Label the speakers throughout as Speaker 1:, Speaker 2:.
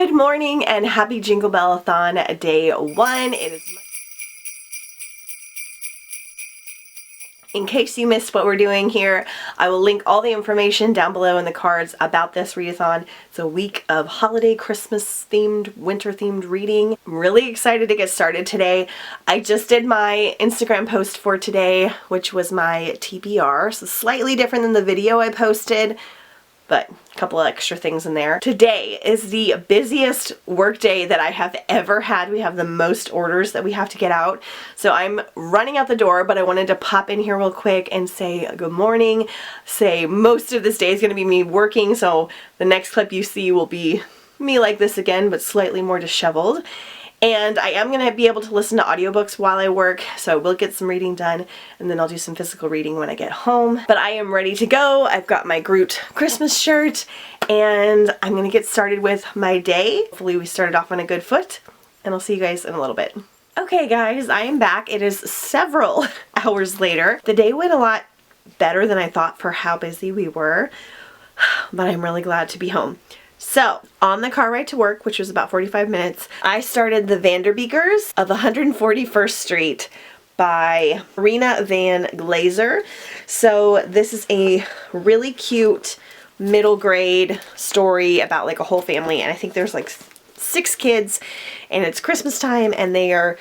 Speaker 1: Good morning and happy Jingle-Bellathon day 1. It is In case you missed what we're doing here, I will link all the information down below in the cards about this readathon. It's a week of holiday, Christmas themed, winter themed reading. I'm really excited to get started today. I just did my Instagram post for today, which was my TBR, so slightly different than the video I posted, but a couple of extra things in there. Today is the busiest work day that I have ever had. We have the most orders that we have to get out. So I'm running out the door, but I wanted to pop in here real quick and say good morning. Say most of this day is gonna be me working, so the next clip you see will be me like this again, but slightly more disheveled. And I am going to be able to listen to audiobooks while I work, so we'll get some reading done, and then I'll do some physical reading when I get home. But I am ready to go. I've got my Groot Christmas shirt, and I'm going to get started with my day. Hopefully we started off on a good foot, and I'll see you guys in a little bit. Okay guys, I am back. It is several hours later. The day went a lot better than I thought for how busy we were, but I'm really glad to be home. So, on the car ride to work, which was about 45 minutes, I started The Vanderbeekers of 141st Street by Rena Van Glazer. So, this is a really cute middle grade story about like a whole family, and I think there's like 6 kids, and it's Christmas time, and they are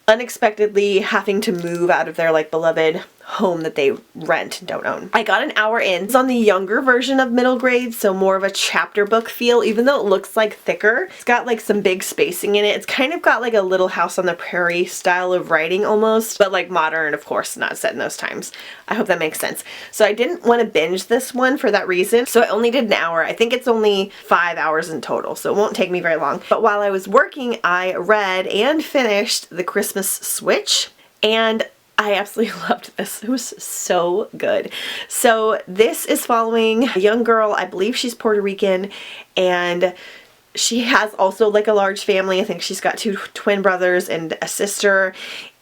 Speaker 1: unexpectedly having to move out of their like beloved home that they rent and don't own. I got an hour in. It's on the younger version of middle grade, so more of a chapter book feel, even though it looks like thicker. It's got like some big spacing in it. It's kind of got like a Little House on the Prairie style of writing almost, but like modern, of course, not set in those times. I hope that makes sense. So I didn't want to binge this one for that reason, so I only did an hour. I think it's only 5 hours in total, so it won't take me very long. But while I was working, I read and finished The Christmas Switch, and I absolutely loved this. It was so good. So this is following a young girl, I believe she's Puerto Rican, and she has also like a large family. I think she's got 2 twin brothers and a sister,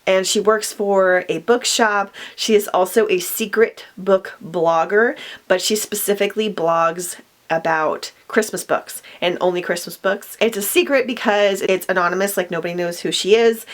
Speaker 1: and she works for a bookshop. She is also a secret book blogger, but she specifically blogs about Christmas books and only Christmas books. It's a secret because it's anonymous, like nobody knows who she is,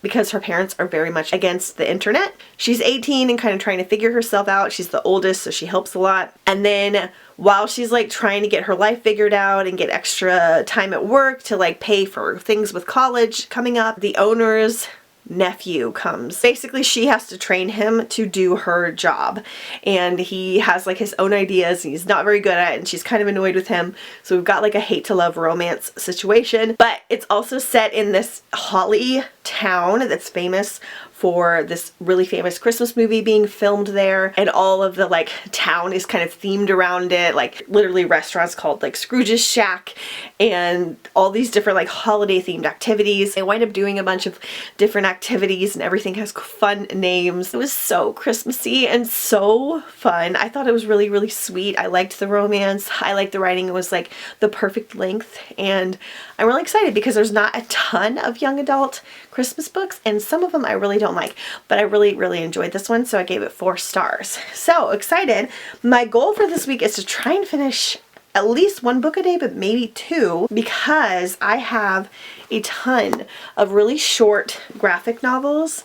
Speaker 1: because her parents are very much against the internet. She's 18 and kind of trying to figure herself out. She's the oldest, so she helps a lot. And then while she's like trying to get her life figured out and get extra time at work to like pay for things with college coming up, the owner's nephew comes. Basically, she has to train him to do her job, and he has like his own ideas and he's not very good at it, and she's kind of annoyed with him. So we've got like a hate to love romance situation, but it's also set in this Holly town that's famous for this really famous Christmas movie being filmed there, and all of the like town is kind of themed around it, like literally restaurants called like Scrooge's Shack and all these different like holiday themed activities. They wind up doing a bunch of different activities and everything has fun names. It was so Christmassy and so fun. I thought it was really, really sweet. I liked the romance. I liked the writing. It was like the perfect length, and I'm really excited because there's not a ton of young adult Christmas books, and some of them I really don't like, but I really enjoyed this one, so I gave it 4 stars. So excited. My goal for this week is to try and finish at least 1 book a day, but maybe 2, because I have a ton of really short graphic novels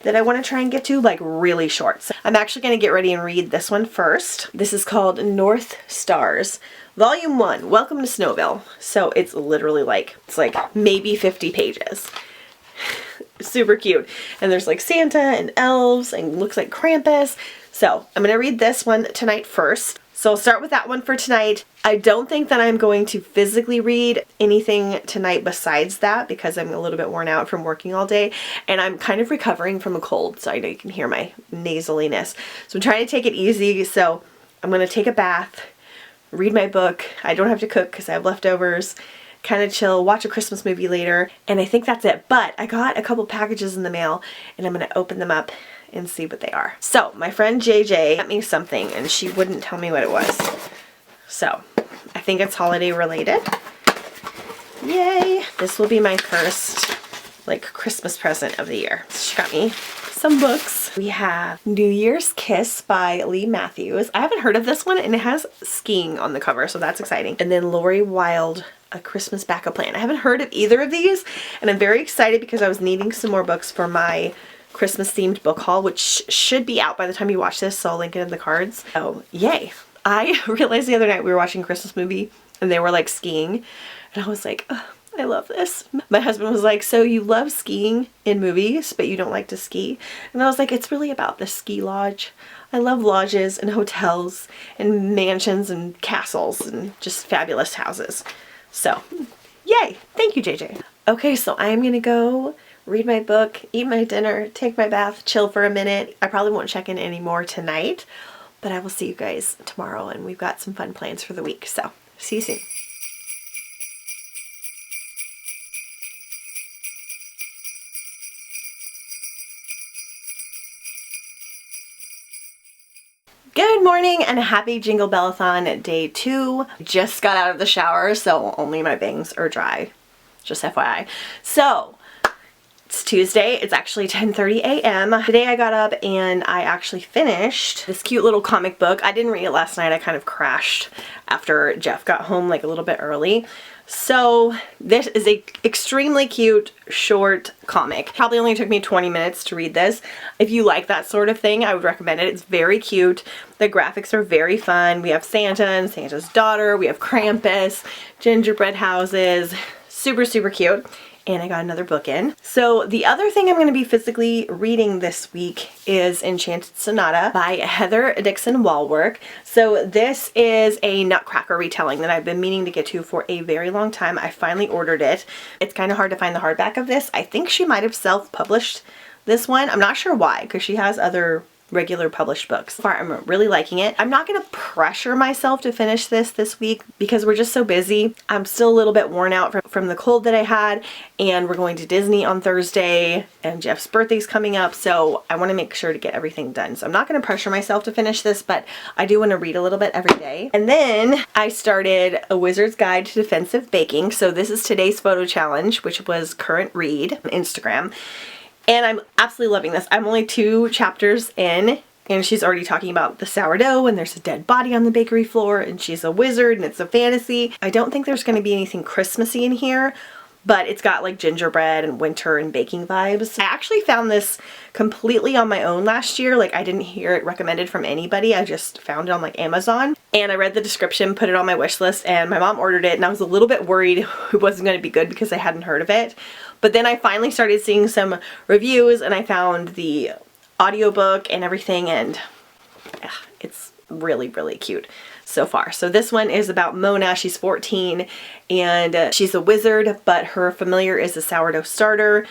Speaker 1: that I want to try and get to, like really short. So I'm actually going to get ready and read this one first. This is called North Stars, Volume 1, Welcome to Snowville. So it's literally like, it's like maybe 50 pages. Super cute. And there's like Santa and elves and looks like Krampus. So I'm going to read this one tonight first. So I'll start with that one for tonight. I don't think that I'm going to physically read anything tonight besides that because I'm a little bit worn out from working all day, and I'm kind of recovering from a cold, so I know you can hear my nasaliness. So I'm trying to take it easy. So I'm going to take a bath, read my book. I don't have to cook because I have leftovers. Kind of chill, watch a Christmas movie later, and I think that's it. But I got a couple packages in the mail, and I'm going to open them up and see what they are. So my friend JJ sent me something, and she wouldn't tell me what it was. So I think it's holiday related. Yay! This will be my first like Christmas present of the year. She got me some books. We have New Year's Kiss by Lee Matthews. I haven't heard of this one, and it has skiing on the cover, so that's exciting. And then Lori Wilde a Christmas backup plan. I haven't heard of either of these, and I'm very excited because I was needing some more books for my Christmas themed book haul, which should be out by the time you watch this, so I'll link it in the cards. Oh, yay. I realized the other night we were watching a Christmas movie and they were like skiing, and I was like, oh, I love this. My husband was like, so you love skiing in movies, but you don't like to ski? And I was like, it's really about the ski lodge. I love lodges and hotels and mansions and castles and just fabulous houses. So, yay! Thank you, JJ. Okay, so I am gonna go read my book, eat my dinner, take my bath, chill for a minute. I probably won't check in anymore tonight, but I will see you guys tomorrow, and we've got some fun plans for the week. So, see you soon. Good morning and happy Jingle Bellathon day 2. Just got out of the shower, so only my bangs are dry. Just FYI. So, it's Tuesday. It's actually 10:30 a.m. Today I got up and I actually finished this cute little comic book. I didn't read it last night. I kind of crashed after Jeff got home like a little bit early. So this is a extremely cute short comic. Probably only took me 20 minutes to read this. If you like that sort of thing, I would recommend it. It's very cute. The graphics are very fun. We have Santa and Santa's daughter. We have Krampus, gingerbread houses. Super, super cute. And I got another book in. So the other thing I'm going to be physically reading this week is Enchanted Sonata by Heather Dixon Walwork. So this is a Nutcracker retelling that I've been meaning to get to for a very long time. I finally ordered it. It's kind of hard to find the hardback of this. I think she might have self-published this one. I'm not sure why, because she has other regular published books. So far, I'm really liking it. I'm not going to pressure myself to finish this week because we're just so busy. I'm still a little bit worn out from the cold that I had, and we're going to Disney on Thursday, and Jeff's birthday's coming up, so I want to make sure to get everything done. So I'm not going to pressure myself to finish this, but I do want to read a little bit every day. And then I started A Wizard's Guide to Defensive Baking. So this is today's photo challenge, which was current read on Instagram. And I'm absolutely loving this. I'm only 2 chapters in, and she's already talking about the sourdough, and there's a dead body on the bakery floor, and she's a wizard, and it's a fantasy. I don't think there's going to be anything Christmassy in here, but it's got like gingerbread and winter and baking vibes. I actually found this completely on my own last year. Like, I didn't hear it recommended from anybody. I just found it on like Amazon, and I read the description, put it on my wish list, and my mom ordered it, and I was a little bit worried it wasn't going to be good because I hadn't heard of it. But then I finally started seeing some reviews, and I found the audiobook and everything, and yeah, it's really, really cute so far. So this one is about Mona. She's 14, and she's a wizard, but her familiar is a sourdough starter.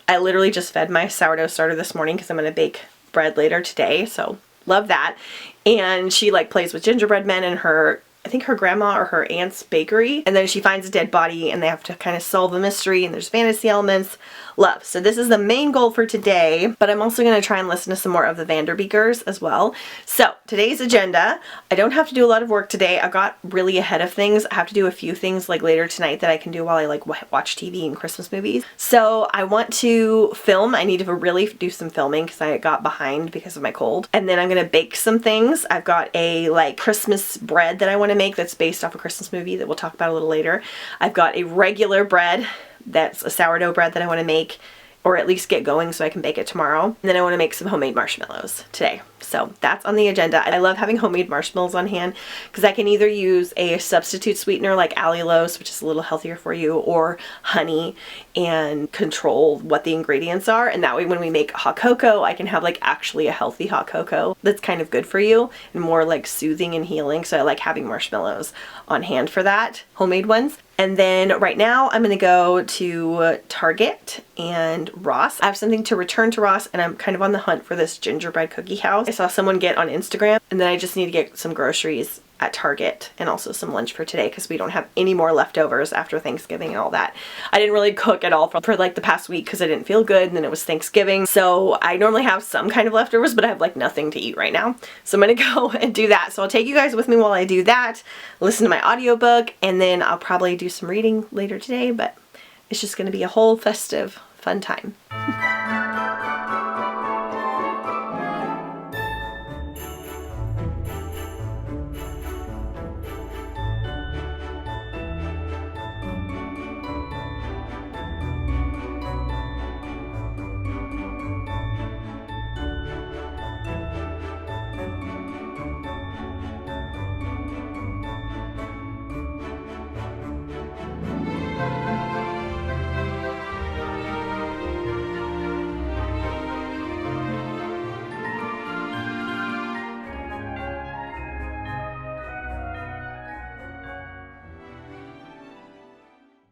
Speaker 1: I literally just fed my sourdough starter this morning because I'm going to bake bread later today, so love that. And she like plays with gingerbread men in her, I think her grandma or her aunt's bakery, and then she finds a dead body and they have to kind of solve a mystery, and there's fantasy elements. Love. So this is the main goal for today, but I'm also going to try and listen to some more of the Vanderbeekers as well. So today's agenda, I don't have to do a lot of work today. I got really ahead of things. I have to do a few things like later tonight that I can do while I like watch TV and Christmas movies. So I want to film. I need to really do some filming because I got behind because of my cold. And then I'm going to bake some things. I've got a like Christmas bread that I want to make that's based off a Christmas movie that we'll talk about a little later. I've got a regular bread that's a sourdough bread that I want to make, or at least get going so I can bake it tomorrow. And then I want to make some homemade marshmallows today. So that's on the agenda. I love having homemade marshmallows on hand because I can either use a substitute sweetener like allulose, which is a little healthier for you, or honey, and control what the ingredients are. And that way when we make hot cocoa, I can have like actually a healthy hot cocoa that's kind of good for you and more like soothing and healing. So I like having marshmallows on hand for that, homemade ones. And then right now I'm going to go to Target and Ross. I have something to return to Ross, and I'm kind of on the hunt for this gingerbread cookie house I saw someone get on Instagram. And then I just need to get some groceries at Target and also some lunch for today because we don't have any more leftovers after Thanksgiving and all that. I didn't really cook at all for like the past week because I didn't feel good, and then it was Thanksgiving. So I normally have some kind of leftovers, but I have like nothing to eat right now. So I'm gonna go and do that. So I'll take you guys with me while I do that, listen to my audiobook, and then I'll probably do some reading later today, but it's just gonna be a whole festive, fun time.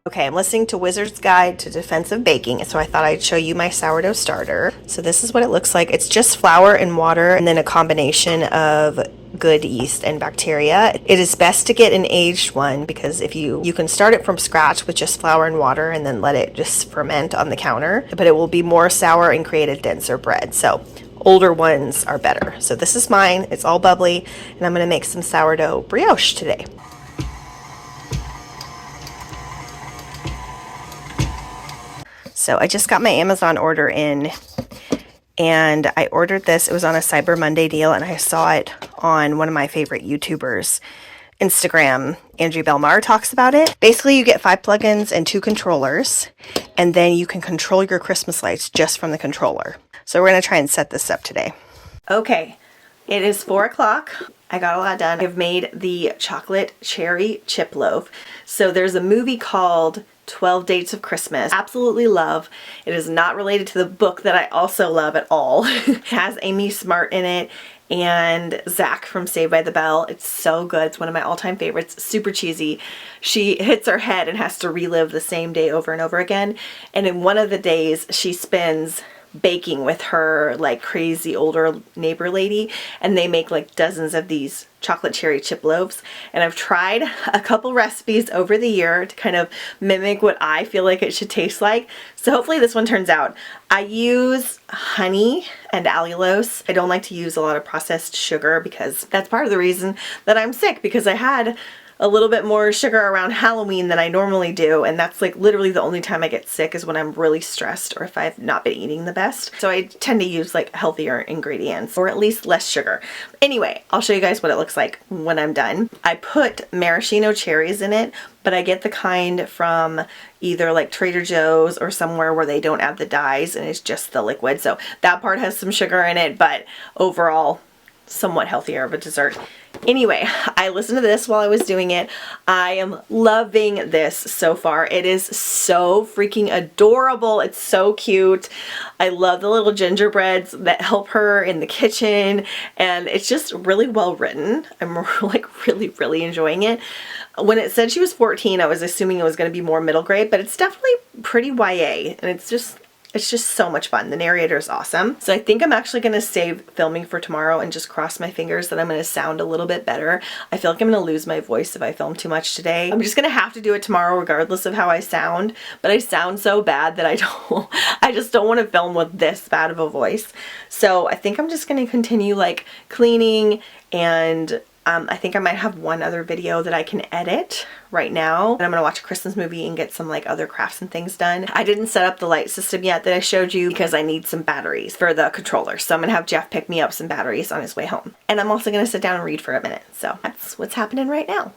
Speaker 1: Okay, I'm listening to Wizard's Guide to Defensive Baking, so I thought I'd show you my sourdough starter. So this is what it looks like. It's just flour and water and then a combination of good yeast and bacteria. It is best to get an aged one because if you can start it from scratch with just flour and water and then let it just ferment on the counter, but it will be more sour and create a denser bread. So older ones are better. So this is mine. It's all bubbly, and I'm going to make some sourdough brioche today. So I just got my Amazon order in, and I ordered this. It was on a Cyber Monday deal, and I saw it on one of my favorite YouTubers, Instagram. Andrew Belmar talks about it. Basically, you get 5 plugins and 2 controllers, and then you can control your Christmas lights just from the controller. So we're going to try and set this up today. Okay, it is 4 o'clock. I got a lot done. I've made the chocolate cherry chip loaf. So there's a movie called 12 Dates of Christmas. Absolutely love. It is not related to the book that I also love at all. It has Amy Smart in it and Zach from Saved by the Bell. It's so good. It's one of my all-time favorites. Super cheesy. She hits her head and has to relive the same day over and over again. And in one of the days, she spends baking with her like crazy older neighbor lady, and they make like dozens of these chocolate cherry chip loaves. And I've tried a couple recipes over the year to kind of mimic what I feel like it should taste like. So hopefully this one turns out. I use honey and allulose. I don't like to use a lot of processed sugar because that's part of the reason that I'm sick, because I had a little bit more sugar around Halloween than I normally do, and that's like literally the only time I get sick is when I'm really stressed or if I've not been eating the best. So I tend to use like healthier ingredients, or at least less sugar. Anyway, I'll show you guys what it looks like when I'm done. I put maraschino cherries in it, but I get the kind from either like Trader Joe's or somewhere where they don't add the dyes and it's just the liquid. So that part has some sugar in it, but overall somewhat healthier of a dessert. Anyway, I listened to this while I was doing it. I am loving this so far. It is so freaking adorable. It's so cute. I love the little gingerbreads that help her in the kitchen, and it's just really well written. I'm like really enjoying it. When it said she was 14, I was assuming it was going to be more middle grade, but it's definitely pretty YA, and it's just so much fun. The narrator is awesome. So I think I'm actually going to save filming for tomorrow and just cross my fingers that I'm going to sound a little bit better. I feel like I'm going to lose my voice if I film too much today. I'm just going to have to do it tomorrow regardless of how I sound, but I sound so bad that I just don't want to film with this bad of a voice. So I think I'm just going to continue like cleaning, and I think I might have one other video that I can edit right now. And I'm gonna watch a Christmas movie and get some like other crafts and things done. I didn't set up the light system yet that I showed you because I need some batteries for the controller. So I'm gonna have Jeff pick me up some batteries on his way home. And I'm also gonna sit down and read for a minute. So that's what's happening right now.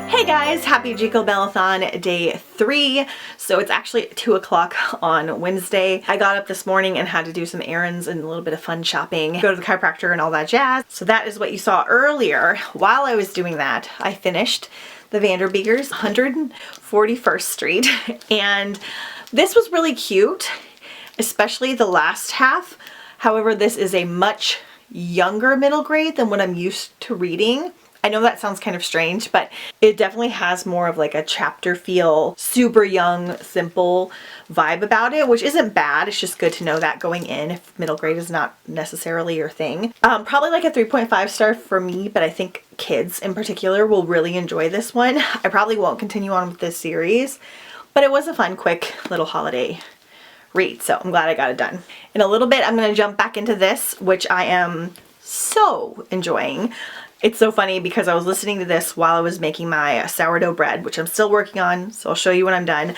Speaker 1: Hey guys, happy Jinglebell-a-thon day 3. So it's actually 2 o'clock on Wednesday. I got up this morning and had to do some errands and a little bit of fun shopping, go to the chiropractor and all that jazz. So that is what you saw earlier. While I was doing that, I finished the Vanderbeekers, 141st Street. And this was really cute, especially the last half. However, this is a much younger middle grade than what I'm used to reading. I know that sounds kind of strange, but it definitely has more of like a chapter feel, super young, simple vibe about it, which isn't bad. It's just good to know that going in if middle grade is not necessarily your thing. Probably like a 3.5 star for me, but I think kids in particular will really enjoy this one. I probably won't continue on with this series, but it was a fun, quick little holiday read, so I'm glad I got it done. In a little bit, I'm going to jump back into this, which I am so enjoying. It's so funny because I was listening to this while I was making my sourdough bread, which I'm still working on, so I'll show you when I'm done.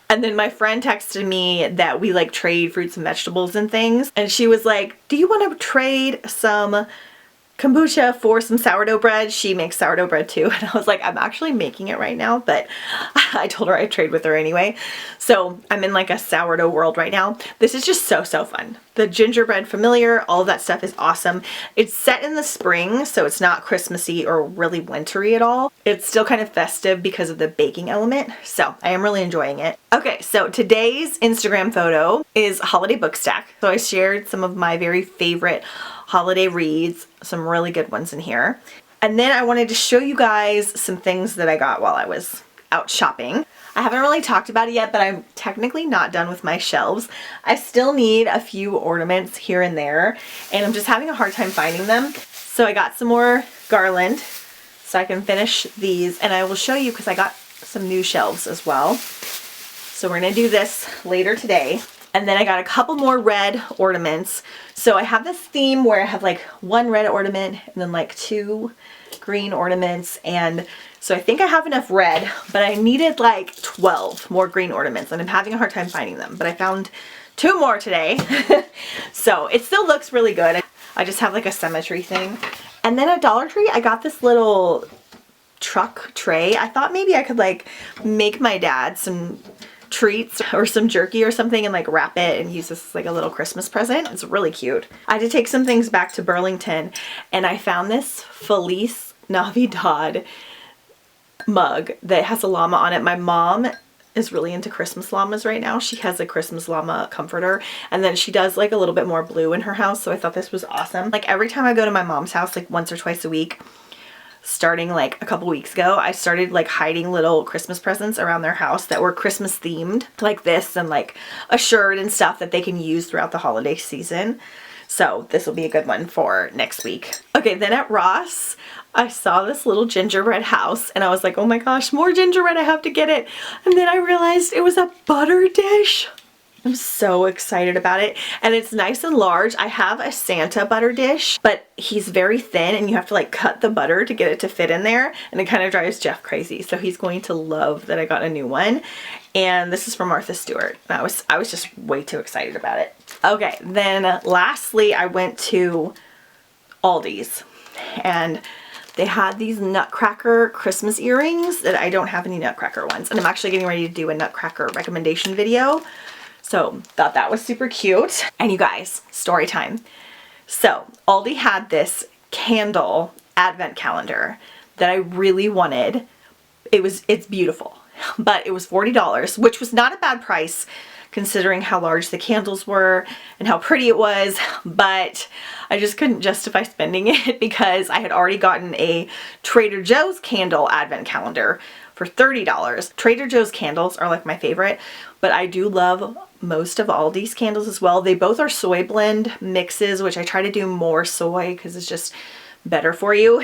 Speaker 1: And then my friend texted me that we like trade fruits and vegetables and things, and she was like, do you want to trade some kombucha for some sourdough bread? She makes sourdough bread too. And I was like, I'm actually making it right now, but I told her I'd trade with her anyway. So I'm in like a sourdough world right now. This is just so fun. The gingerbread familiar, all of that stuff is awesome. It's set in the spring, so it's not Christmassy or really wintry at all. It's still kind of festive because of the baking element. So I am really enjoying it. Okay, so today's Instagram photo is holiday book stack. So I shared some of my very favorite holiday reads, some really good ones in here. And then I wanted to show you guys some things that I got while I was out shopping. I haven't really talked about it yet, but I'm technically not done with my shelves. I still need a few ornaments here and there, and I'm just having a hard time finding them. So I got some more garland so I can finish these, and I will show you because I got some new shelves as well. So we're gonna do this later today. And then I got a couple more red ornaments. So I have this theme where I have like one red ornament and then like 2 green ornaments. And so I think I have enough red, but I needed like 12 more green ornaments and I'm having a hard time finding them. But I found 2 more today. So it still looks really good. I just have like a symmetry thing. And then at Dollar Tree, I got this little truck tray. I thought maybe I could like make my dad some treats or some jerky or something and like wrap it and use this as like a little Christmas present. It's really cute. I had to take some things back to Burlington and I found this Feliz Navidad mug that has a llama on it. My mom is really into Christmas llamas right now. She has a Christmas llama comforter and then she does like a little bit more blue in her house, so I thought this was awesome. Like every time I go to my mom's house, like once or twice a week, starting like a couple weeks ago, I started like hiding little Christmas presents around their house that were Christmas themed, like this and like a shirt and stuff that they can use throughout the holiday season. So this will be a good one for next week. Okay, then at Ross, I saw this little gingerbread house and I was like, oh my gosh, more gingerbread, I have to get it. And then I realized it was a butter dish. I'm so excited about it, and it's nice and large. I have a Santa butter dish, but he's very thin and you have to like cut the butter to get it to fit in there, and it kind of drives Jeff crazy. So he's going to love that I got a new one, and this is from Martha Stewart. I was just way too excited about it. Okay, then lastly, I went to Aldi's and they had these Nutcracker Christmas earrings that I don't have any Nutcracker ones, and I'm actually getting ready to do a Nutcracker recommendation video. So thought that was super cute. And you guys, story time. So Aldi had this candle advent calendar that I really wanted. It's beautiful, but it was $40, which was not a bad price considering how large the candles were and how pretty it was, but I just couldn't justify spending it because I had already gotten a Trader Joe's candle advent calendar for $30. Trader Joe's candles are like my favorite, but I do love most of Aldi's candles as well. They both are soy blend mixes, which I try to do more soy because it's just better for you,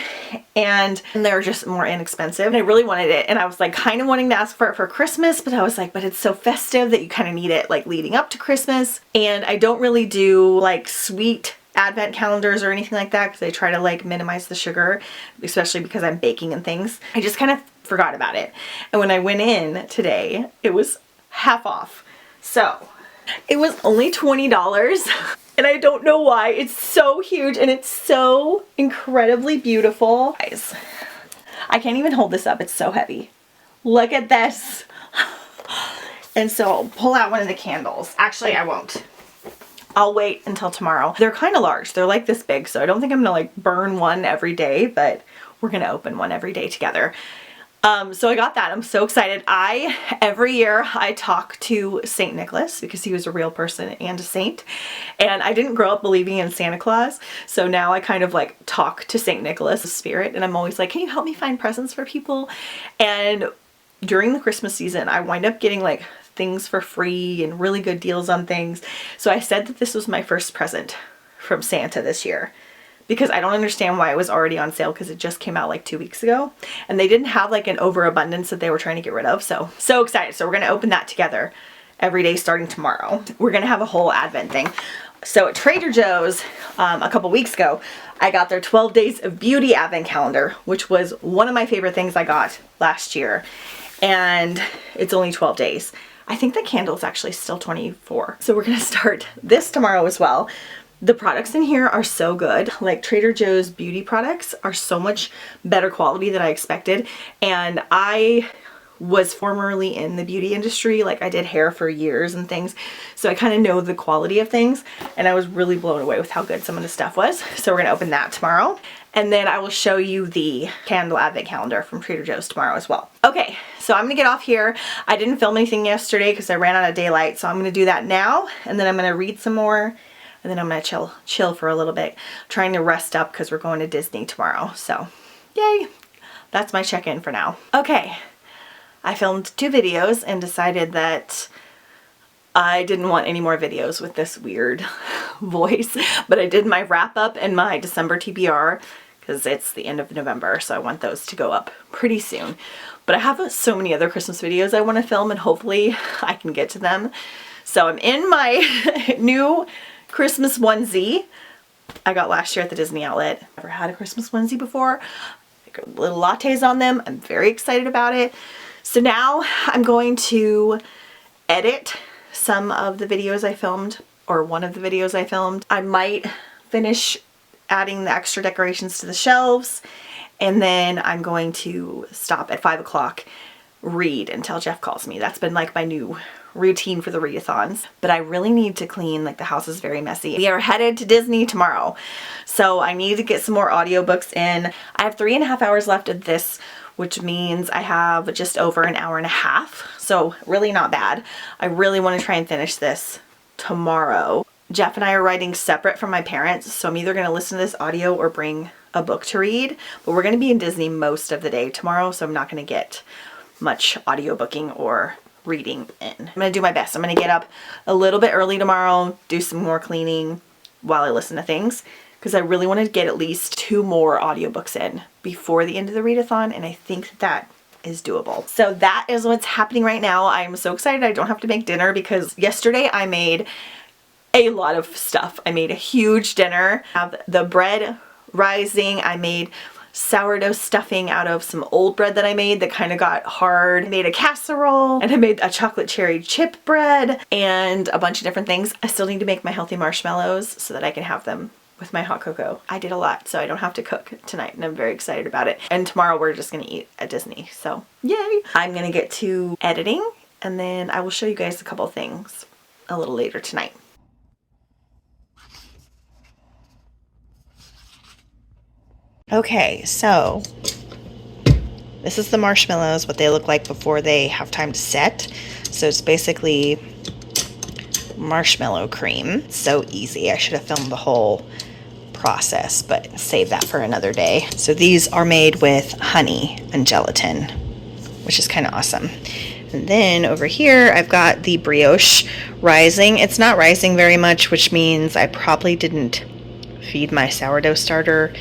Speaker 1: and they're just more inexpensive, and I really wanted it, and I was like kind of wanting to ask for it for Christmas, but I was like, but it's so festive that you kind of need it like leading up to Christmas, and I don't really do like sweet advent calendars or anything like that because I try to like minimize the sugar, especially because I'm baking and things. I just kind of forgot about it, and when I went in today, it was half off. So it was only $20 and I don't know why. It's so huge and it's so incredibly beautiful. Guys, I can't even hold this up. It's so heavy. Look at this. And so I'll pull out one of the candles. Actually, I won't. I'll wait until tomorrow. They're kind of large. They're like this big, so I don't think I'm gonna like burn one every day, but we're gonna open one every day together. So I got that. I'm so excited. Every year I talk to Saint Nicholas because he was a real person and a saint. And I didn't grow up believing in Santa Claus. So now I kind of like talk to Saint Nicholas, the spirit. And I'm always like, can you help me find presents for people? And during the Christmas season, I wind up getting like things for free and really good deals on things. So I said that this was my first present from Santa this year, because I don't understand why it was already on sale, because it just came out like 2 weeks ago and they didn't have like an overabundance that they were trying to get rid of. So excited. So we're going to open that together every day starting tomorrow. We're going to have a whole Advent thing. So at Trader Joe's a couple weeks ago, I got their 12 Days of Beauty Advent calendar, which was one of my favorite things I got last year. And it's only 12 days. I think the candle is actually still 24. So we're going to start this tomorrow as well. The products in here are so good. Like Trader Joe's beauty products are so much better quality than I expected. And I was formerly in the beauty industry. Like I did hair for years and things. So I kind of know the quality of things. And I was really blown away with how good some of the stuff was. So we're going to open that tomorrow. And then I will show you the candle advent calendar from Trader Joe's tomorrow as well. Okay, so I'm gonna get off here. I didn't film anything yesterday because I ran out of daylight. So I'm gonna do that now. And then I'm gonna read some more. And then I'm gonna chill for a little bit, trying to rest up because we're going to Disney tomorrow. So yay, that's my check-in for now. Okay, I filmed 2 videos and decided that I didn't want any more videos with this weird voice, but I did my wrap up and my December TBR because it's the end of November, so I want those to go up pretty soon. But I have so many other Christmas videos I want to film and hopefully I can get to them. So I'm in my new Christmas onesie I got last year at the Disney outlet. Never had a Christmas onesie before. Little lattes on them. I'm very excited about it. So now I'm going to edit some of the videos I filmed, or one of the videos I filmed. I might finish adding the extra decorations to the shelves, and then I'm going to stop at 5 o'clock, read until Jeff calls me. That's been like my new routine for the readathons. But I really need to clean, like the house is very messy. We are headed to Disney tomorrow, so I need to get some more audiobooks in. I have 3.5 hours left of this, which means I have just over an hour and a half. So really not bad. I really want to try and finish this tomorrow. Jeff and I are writing separate from my parents, so I'm either going to listen to this audio or bring a book to read. But we're going to be in Disney most of the day tomorrow, so I'm not going to get much audiobooking or reading in. I'm going to do my best. I'm going to get up a little bit early tomorrow, do some more cleaning while I listen to things, because I really want to get at least 2 more audiobooks in before the end of the readathon, and I think that is doable. So that is what's happening right now. I'm so excited I don't have to make dinner, because yesterday I made a lot of stuff. I made a huge dinner. I have the bread rising. I made sourdough stuffing out of some old bread that I made that kind of got hard. I made a casserole, and I made a chocolate cherry chip bread and a bunch of different things. I still need to make my healthy marshmallows so that I can have them with my hot cocoa. I did a lot, so I don't have to cook tonight, and I'm very excited about it. And tomorrow we're just gonna eat at Disney, so yay! I'm gonna get to editing, and then I will show you guys a couple things a little later tonight. Okay, so this is the marshmallows, what they look like before they have time to set. So it's basically marshmallow cream. It's so easy. I should have filmed the whole process, but save that for another day. So these are made with honey and gelatin, which is kind of awesome. And then over here, I've got the brioche rising. It's not rising very much, which means I probably didn't feed my sourdough starter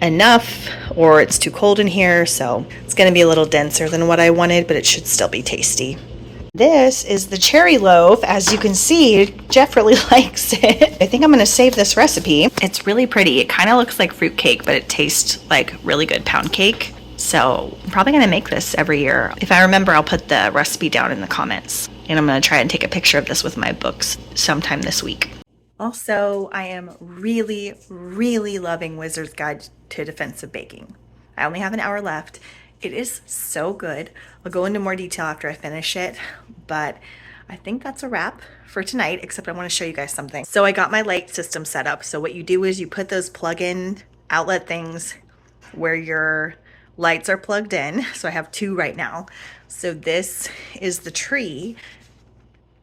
Speaker 1: enough, or it's too cold in here, so it's going to be a little denser than what I wanted, but it should still be tasty. This is the cherry loaf. As you can see, Jeff really likes it. I think I'm going to save this recipe. It's really pretty. It kind of looks like fruit cake, but it tastes like really good pound cake. So I'm probably going to make this every year. If I remember, I'll put the recipe down in the comments, and I'm going to try and take a picture of this with my books sometime this week. Also, I am really, really loving Wizard's Guide to Defensive Baking. I only have an hour left. It is so good. I'll go into more detail after I finish it, but I think that's a wrap for tonight, except I want to show you guys something. So I got my light system set up. So what you do is you put those plug-in outlet things where your lights are plugged in, so I have 2 right now. So this is the tree,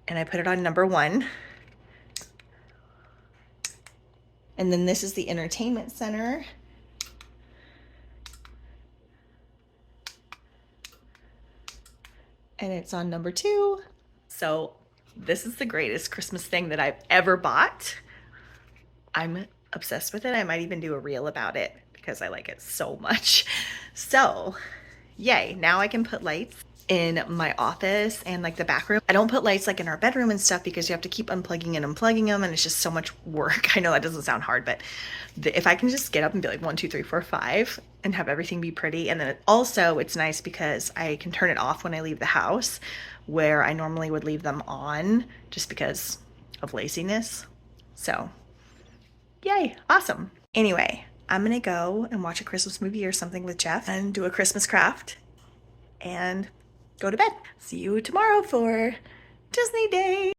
Speaker 1: and I put it on number 1. And then this is the entertainment center. And it's on number 2. So this is the greatest Christmas thing that I've ever bought. I'm obsessed with it. I might even do a reel about it because I like it so much. So yay, now I can put lights in my office and like the back room. I don't put lights like in our bedroom and stuff because you have to keep unplugging and unplugging them, and it's just so much work. I know that doesn't sound hard, but if I can just get up and be like 1, 2, 3, 4, 5 and have everything be pretty. And then also it's nice because I can turn it off when I leave the house, where I normally would leave them on just because of laziness. So yay, awesome. Anyway, I'm gonna go and watch a Christmas movie or something with Jeff and do a Christmas craft and go to bed. See you tomorrow for Disney Day.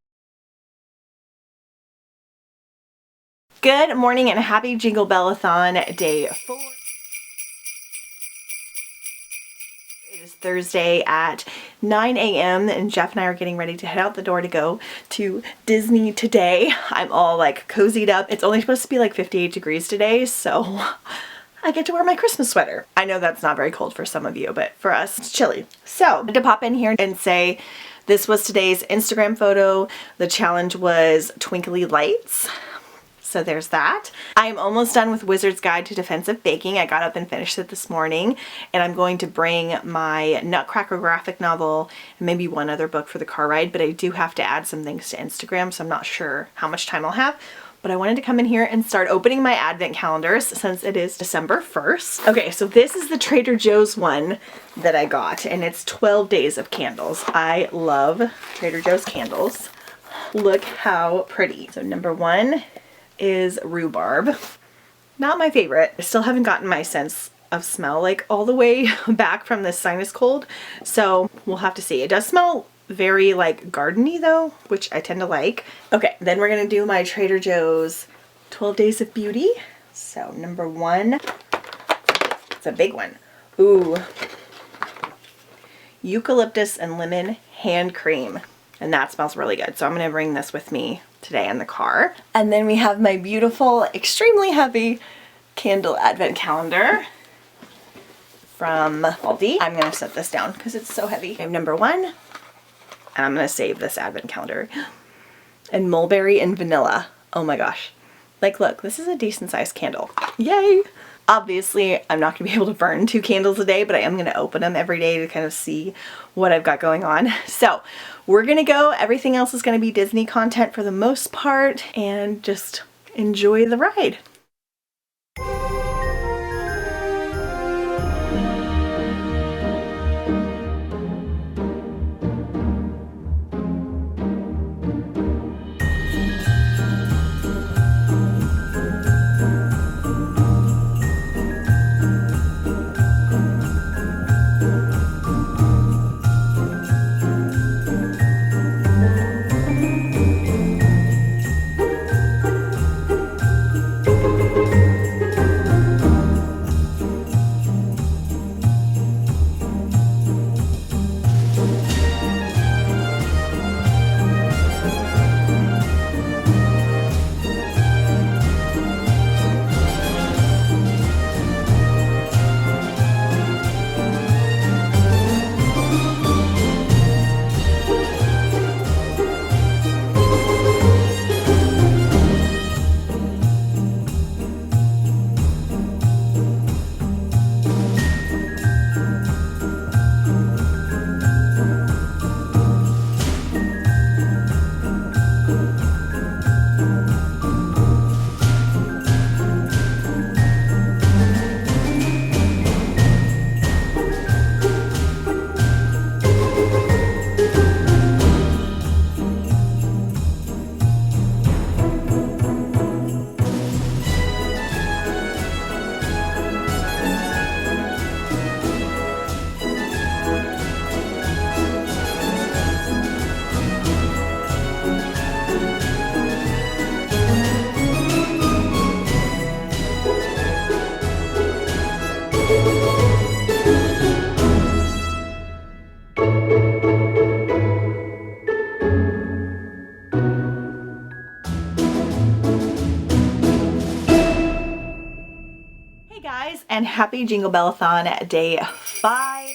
Speaker 1: Good morning and happy Jingle Bellathon day 4. It is Thursday at 9 a.m. and Jeff and I are getting ready to head out the door to go to Disney today. I'm all like cozied up. It's only supposed to be like 58 degrees today, so I get to wear my Christmas sweater. I know that's not very cold for some of you, but for us, it's chilly. So I had to pop in here and say this was today's Instagram photo. The challenge was twinkly lights. So there's that. I'm almost done with Wizard's Guide to Defensive Baking. I got up and finished it this morning, and I'm going to bring my Nutcracker graphic novel and maybe one other book for the car ride, but I do have to add some things to Instagram, so I'm not sure how much time I'll have. But I wanted to come in here and start opening my advent calendars since it is December 1st. Okay, so this is the Trader Joe's one that I got, and it's 12 days of candles. I love Trader Joe's candles. Look how pretty. So number 1 is rhubarb. Not my favorite. I still haven't gotten my sense of smell like all the way back from this sinus cold, so we'll have to see. It does smell very like gardeny though, which I tend to like. Okay, then we're gonna do my Trader Joe's 12 Days of Beauty. So number 1, it's a big one. Ooh, eucalyptus and lemon hand cream, and that smells really good. So I'm gonna bring this with me today in the car. And then we have my beautiful, extremely heavy candle advent calendar from Aldi. I'm gonna set this down because it's so heavy. I have number 1. And I'm gonna save this advent calendar. And mulberry and vanilla. Oh my gosh. Like, look, this is a decent sized candle. Yay! Obviously, I'm not gonna be able to burn 2 candles a day, but I am gonna open them every day to kind of see what I've got going on. So we're gonna go. Everything else is gonna be Disney content for the most part, and just enjoy the ride. happy Jingle Bellathon day 5.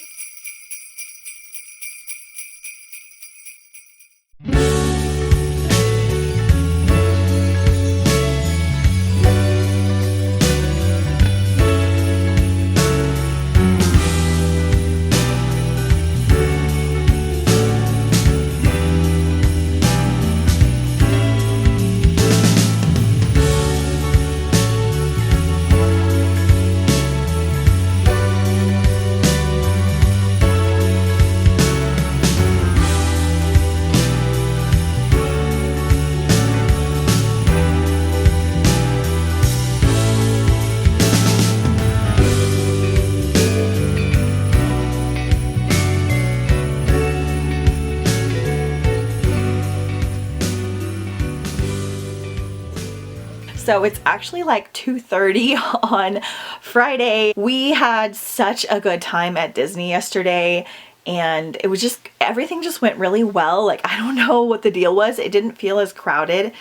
Speaker 1: So it's actually like 2:30 on Friday. We had such a good time at Disney yesterday, and it was just, everything just went really well. Like, I don't know what the deal was. It didn't feel as crowded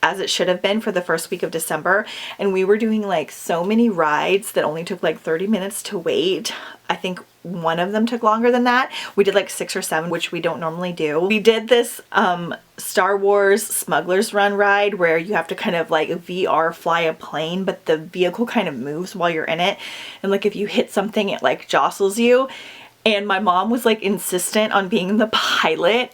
Speaker 1: as it should have been for the first week of December, and we were doing like so many rides that only took like 30 minutes to wait. I think one of them took longer than that. We did like 6 or 7, which we don't normally do. We did this Star Wars Smuggler's Run ride where you have to kind of like VR fly a plane, but the vehicle kind of moves while you're in it, and like if you hit something it like jostles you. And my mom was like insistent on being the pilot,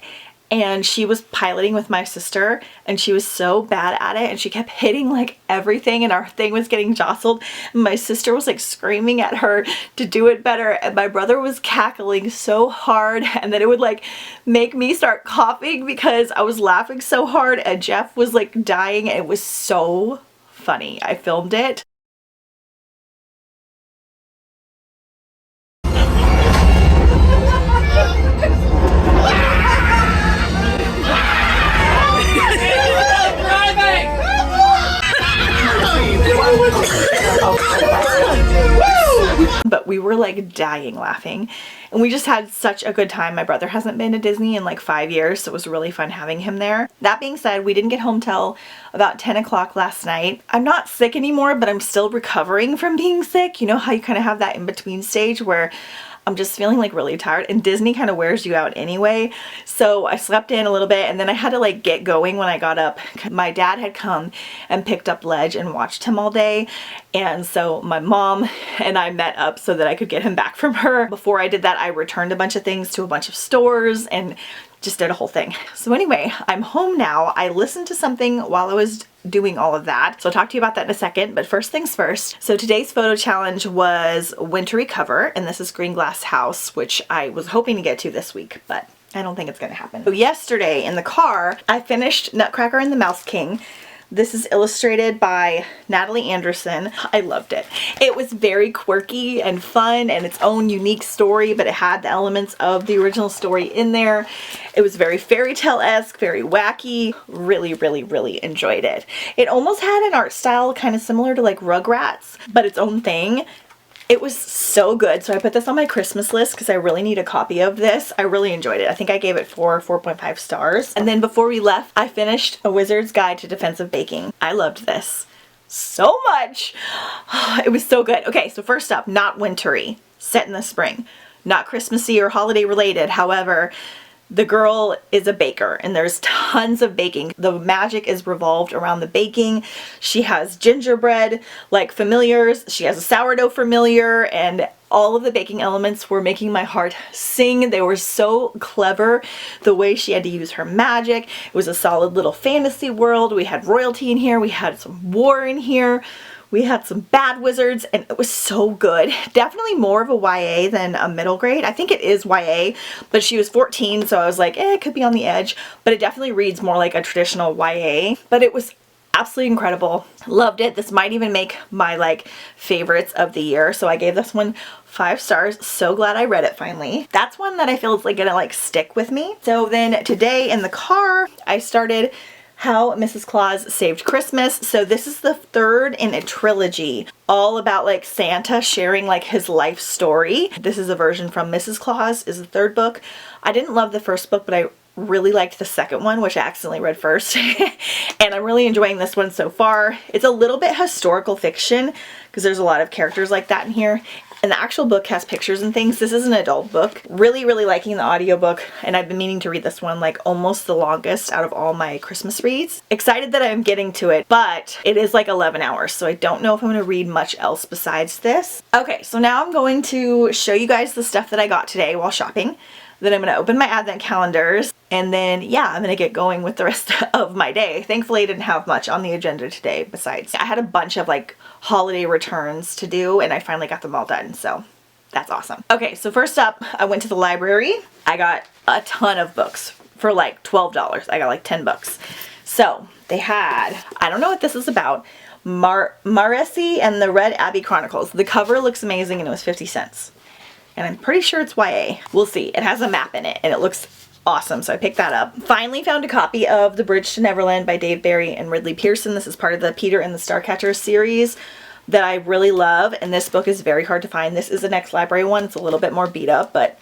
Speaker 1: and she was piloting with my sister, and she was so bad at it, and she kept hitting like everything, and our thing was getting jostled, and my sister was like screaming at her to do it better, and my brother was cackling so hard, and then it would like make me start coughing because I was laughing so hard, and Jeff was like dying. It was so funny. I filmed it. But we were like dying laughing, and we just had such a good time. My brother hasn't been to Disney in like 5 years, so it was really fun having him there. That being said, we didn't get home till about 10 o'clock last night. I'm not sick anymore, but I'm still recovering from being sick. You know how you kind of have that in-between stage where I'm just feeling like really tired, and Disney kind of wears you out anyway. So I slept in a little bit, and then I had to like get going when I got up. My dad had come and picked up Ledge and watched him all day, and so my mom and I met up so that I could get him back from her. Before I did that, I returned a bunch of things to a bunch of stores and just did a whole thing. So anyway, I'm home now. I listened to something while I was doing all of that, so I'll talk to you about that in a second, but first things first. So today's photo challenge was wintry cover, and this is Green Glass House, which I was hoping to get to this week, but I don't think it's gonna happen. So yesterday in the car, I finished Nutcracker and the Mouse King. This is illustrated by Natalie Anderson. I loved it. It was very quirky and fun and its own unique story, but it had the elements of the original story in there. It was very fairy tale-esque, very wacky. Really, really, really enjoyed it. It almost had an art style kind of similar to like Rugrats, but its own thing. It was so good. So I put this on my Christmas list because I really need a copy of this. I really enjoyed it. I think I gave it 4.5 stars. And then before we left, I finished A Wizard's Guide to Defensive Baking. I loved this so much. It was so good. Okay, so first up, not wintry, set in the spring. Not Christmassy or holiday related. However, the girl is a baker, and there's tons of baking. The magic is revolved around the baking. She has gingerbread like familiars. She has a sourdough familiar, and all of the baking elements were making my heart sing. They were so clever, the way she had to use her magic. It was a solid little fantasy world. We had royalty in here. We had some war in here. We had some bad wizards, and it was so good. Definitely more of a YA than a middle grade. I think it is YA, but she was 14, so I was like, it could be on the edge, but it definitely reads more like a traditional YA. But it was absolutely incredible. Loved it. This might even make my like favorites of the year, so I gave this one 5 stars. So glad I read it finally. That's one that I feel is like gonna like stick with me. So then today in the car, I started How Mrs. Claus Saved Christmas. So this is the 3rd in a trilogy, all about like Santa sharing like his life story. This is a version from Mrs. Claus is the 3rd book. I didn't love the 1st book, but I really liked the second one, which I accidentally read first. And I'm really enjoying this one so far. It's a little bit historical fiction because there's a lot of characters like that in here. And the actual book has pictures and things. This is an adult book. Really, really liking the audiobook, and I've been meaning to read this one like almost the longest out of all my Christmas reads. Excited that I'm getting to it, but it is like 11 hours, so I don't know if I'm going to read much else besides this. Okay, so now I'm going to show you guys the stuff that I got today while shopping. Then I'm going to open my advent calendars, and then yeah, I'm going to get going with the rest of my day. Thankfully I didn't have much on the agenda today besides I had a bunch of like holiday returns to do, and I finally got them all done, so that's awesome. Okay, so first up, I went to the library. I got a ton of books for like $12. I got like 10 books. So they had, I don't know what this is about, Maresi and the Red Abbey Chronicles. The cover looks amazing and it was 50 cents. And I'm pretty sure it's YA. We'll see. It has a map in it and it looks awesome, so I picked that up. Finally found a copy of The Bridge to Neverland by Dave Barry and Ridley Pearson. This is part of the Peter and the Starcatcher series that I really love, and this book is very hard to find. This is the next library one. It's a little bit more beat up, but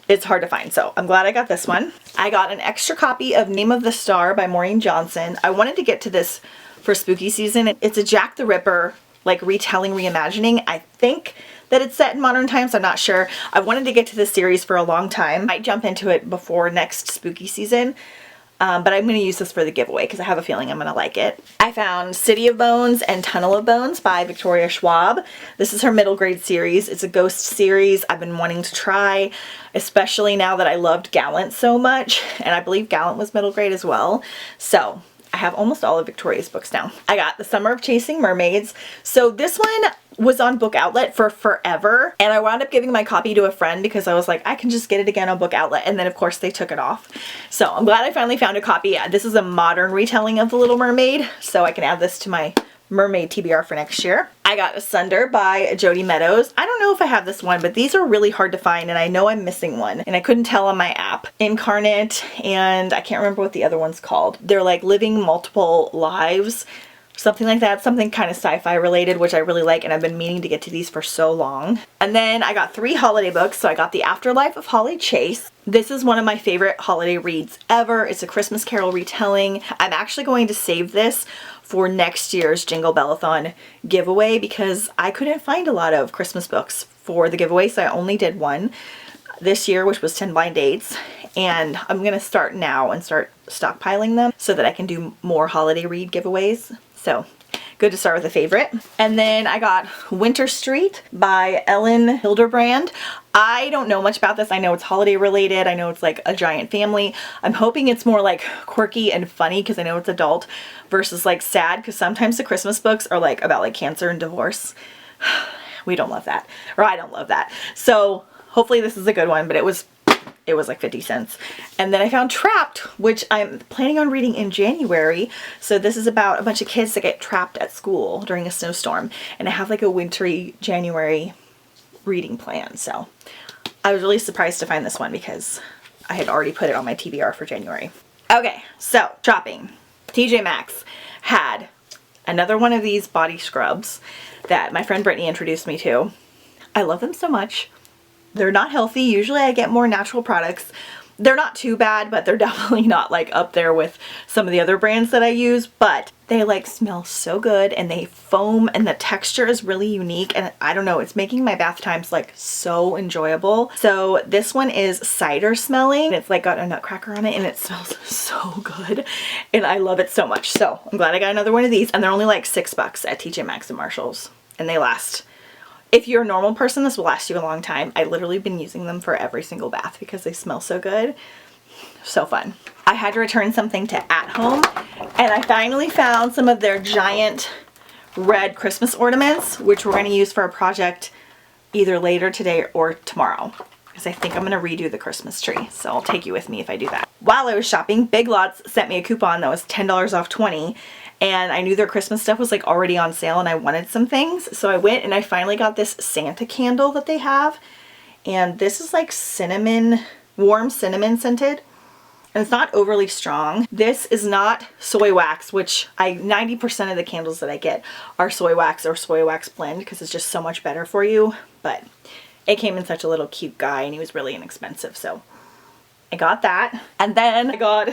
Speaker 1: it's hard to find, so I'm glad I got this one. I got an extra copy of Name of the Star by Maureen Johnson. I wanted to get to this for spooky season. It's a Jack the Ripper like retelling, reimagining. I think that it's set in modern times. I'm not sure. I've wanted to get to this series for a long time. I might jump into it before next spooky season, but I'm going to use this for the giveaway because I have a feeling I'm going to like it. I found City of Bones and Tunnel of Bones by Victoria Schwab. This is her middle grade series. It's a ghost series I've been wanting to try, especially now that I loved Gallant so much, and I believe Gallant was middle grade as well. So I have almost all of Victoria's books now. I got The Summer of Chasing Mermaids. So this one was on Book Outlet for forever, and I wound up giving my copy to a friend because I was like, I can just get it again on Book Outlet, and then of course they took it off. So I'm glad I finally found a copy. This is a modern retelling of The Little Mermaid, so I can add this to my mermaid TBR for next year. I got Asunder by Jodi Meadows. I don't know if I have this one, but these are really hard to find, and I know I'm missing one, and I couldn't tell on my app. Incarnate, and I can't remember what the other one's called. They're like living multiple lives, something like that, something kind of sci-fi related, which I really like, and I've been meaning to get to these for so long. And then I got 3 holiday books. So I got The Afterlife of Holly Chase. This is one of my favorite holiday reads ever. It's a Christmas Carol retelling. I'm actually going to save this for next year's Jingle Bellathon giveaway because I couldn't find a lot of Christmas books for the giveaway, so I only did one this year, which was 10 Blind Dates, and I'm going to start now and start stockpiling them so that I can do more holiday read giveaways. So good to start with a favorite. And then I got Winter Street by Ellen Hilderbrand. I don't know much about this. I know it's holiday related. I know it's like a giant family. I'm hoping it's more like quirky and funny because I know it's adult versus like sad, because sometimes the Christmas books are like about like cancer and divorce. We don't love that, or I don't love that. So hopefully this is a good one, but it was like 50 cents. And then I found Trapped, which I'm planning on reading in January. So this is about a bunch of kids that get trapped at school during a snowstorm. And I have like a wintry January reading plan. So I was really surprised to find this one because I had already put it on my TBR for January. Okay, so shopping. TJ Maxx had another one of these body scrubs that my friend Brittany introduced me to. I love them so much. They're not healthy. Usually I get more natural products. They're not too bad, but they're definitely not like up there with some of the other brands that I use, but they like smell so good and they foam and the texture is really unique, and I don't know, it's making my bath times like so enjoyable. So this one is cider smelling. It's like got a nutcracker on it and it smells so good and I love it so much. So I'm glad I got another one of these, and they're only like $6 at TJ Maxx and Marshalls, and they last. If you're a normal person, this will last you a long time. I've literally been using them for every single bath because they smell so good. So fun. I had to return something to At Home, and I finally found some of their giant red Christmas ornaments, which we're going to use for a project either later today or tomorrow, because I think I'm going to redo the Christmas tree. So I'll take you with me if I do that. While I was shopping, Big Lots sent me a coupon that was $10 off 20. And I knew their Christmas stuff was like already on sale and I wanted some things. So I went and I finally got this Santa candle that they have. And this is like cinnamon, warm cinnamon scented. And it's not overly strong. This is not soy wax, which 90% of the candles that I get are soy wax or soy wax blend because it's just so much better for you. But it came in such a little cute guy and he was really inexpensive. So I got that. And then I got,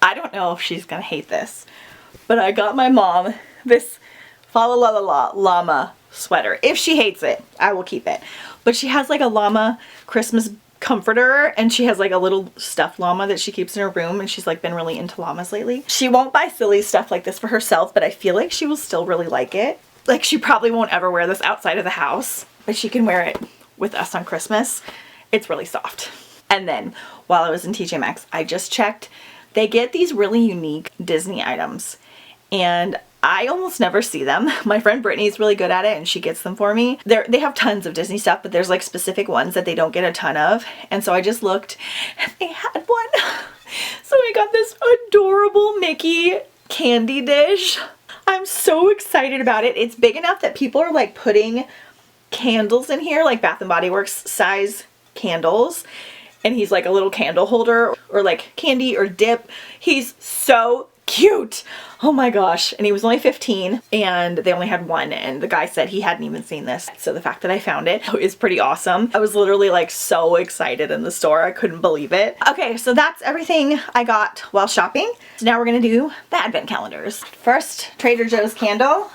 Speaker 1: I don't know if she's gonna hate this, but I got my mom this Fa La La La La llama sweater. If she hates it, I will keep it. But she has like a llama Christmas comforter, and she has like a little stuffed llama that she keeps in her room, and she's like been really into llamas lately. She won't buy silly stuff like this for herself, but I feel like she will still really like it. Like she probably won't ever wear this outside of the house, but she can wear it with us on Christmas. It's really soft. And then while I was in TJ Maxx, I just checked. They get these really unique Disney items, and I almost never see them. My friend Brittany's really good at it, and she gets them for me. They have tons of Disney stuff, but there's like specific ones that they don't get a ton of. And so I just looked and they had one. So I got this adorable Mickey candy dish. I'm so excited about it. It's big enough that people are like putting candles in here, like Bath and Body Works size candles. And he's like a little candle holder or like candy or dip. He's so cute. Oh my gosh. And he was only 15 and they only had one, and the guy said he hadn't even seen this. So the fact that I found it is pretty awesome. I was literally like so excited in the store. I couldn't believe it. Okay, so that's everything I got while shopping. So now we're gonna do the advent calendars. First, Trader Joe's candle.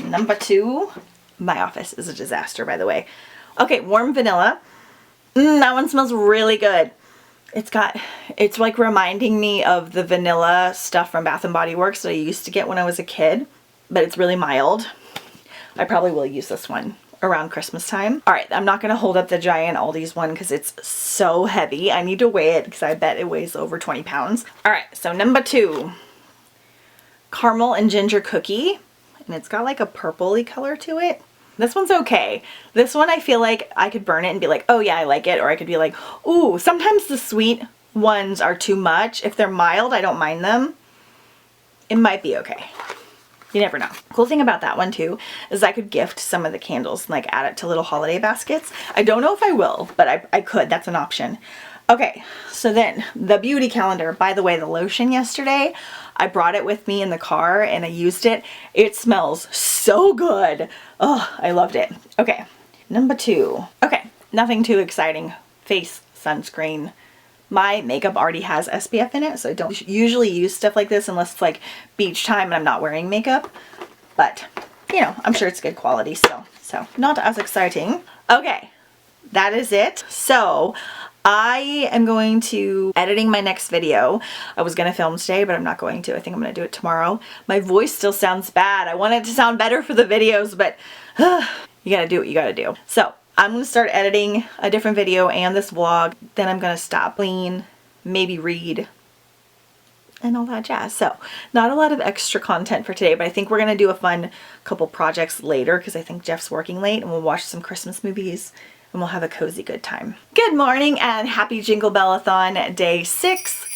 Speaker 1: Number 2. My office is a disaster, by the way. Okay, warm vanilla. That one smells really good. It's like reminding me of the vanilla stuff from Bath and Body Works that I used to get when I was a kid, but it's really mild. I probably will use this one around Christmas time. All right, I'm not gonna hold up the giant Aldi's one because it's so heavy. I need to weigh it because I bet it weighs over 20 pounds. All right, so number 2, caramel and ginger cookie, and it's got like a purpley color to it. This one's okay. This one I feel like I could burn it and be like, oh yeah, I like it. Or I could be like, ooh, sometimes the sweet ones are too much. If they're mild, I don't mind them. It might be okay. You never know. Cool thing about that one too is I could gift some of the candles and like add it to little holiday baskets. I don't know if I will, but I could. That's an option. Okay, so then the beauty calendar. By the way, the lotion yesterday, I brought it with me in the car and I used it. It smells so good. Oh, I loved it. Okay, number 2. Okay, nothing too exciting. Face sunscreen. My makeup already has SPF in it, so I don't usually use stuff like this unless it's like beach time and I'm not wearing makeup. But, you know, I'm sure it's good quality still. So, not as exciting. Okay, that is it. So, I am going to editing my next video. I was gonna film today, but I'm not going to. I think I'm gonna do it tomorrow. My voice still sounds bad. I want it to sound better for the videos, but you gotta do what you gotta do. So I'm gonna start editing a different video and this vlog. Then I'm gonna stop, clean, maybe read, and all that jazz. So not a lot of extra content for today, but I think we're gonna do a fun couple projects later because I think Jeff's working late, and we'll watch some Christmas movies and we'll have a cozy good time. Good morning and happy Jingle Bellathon day 6.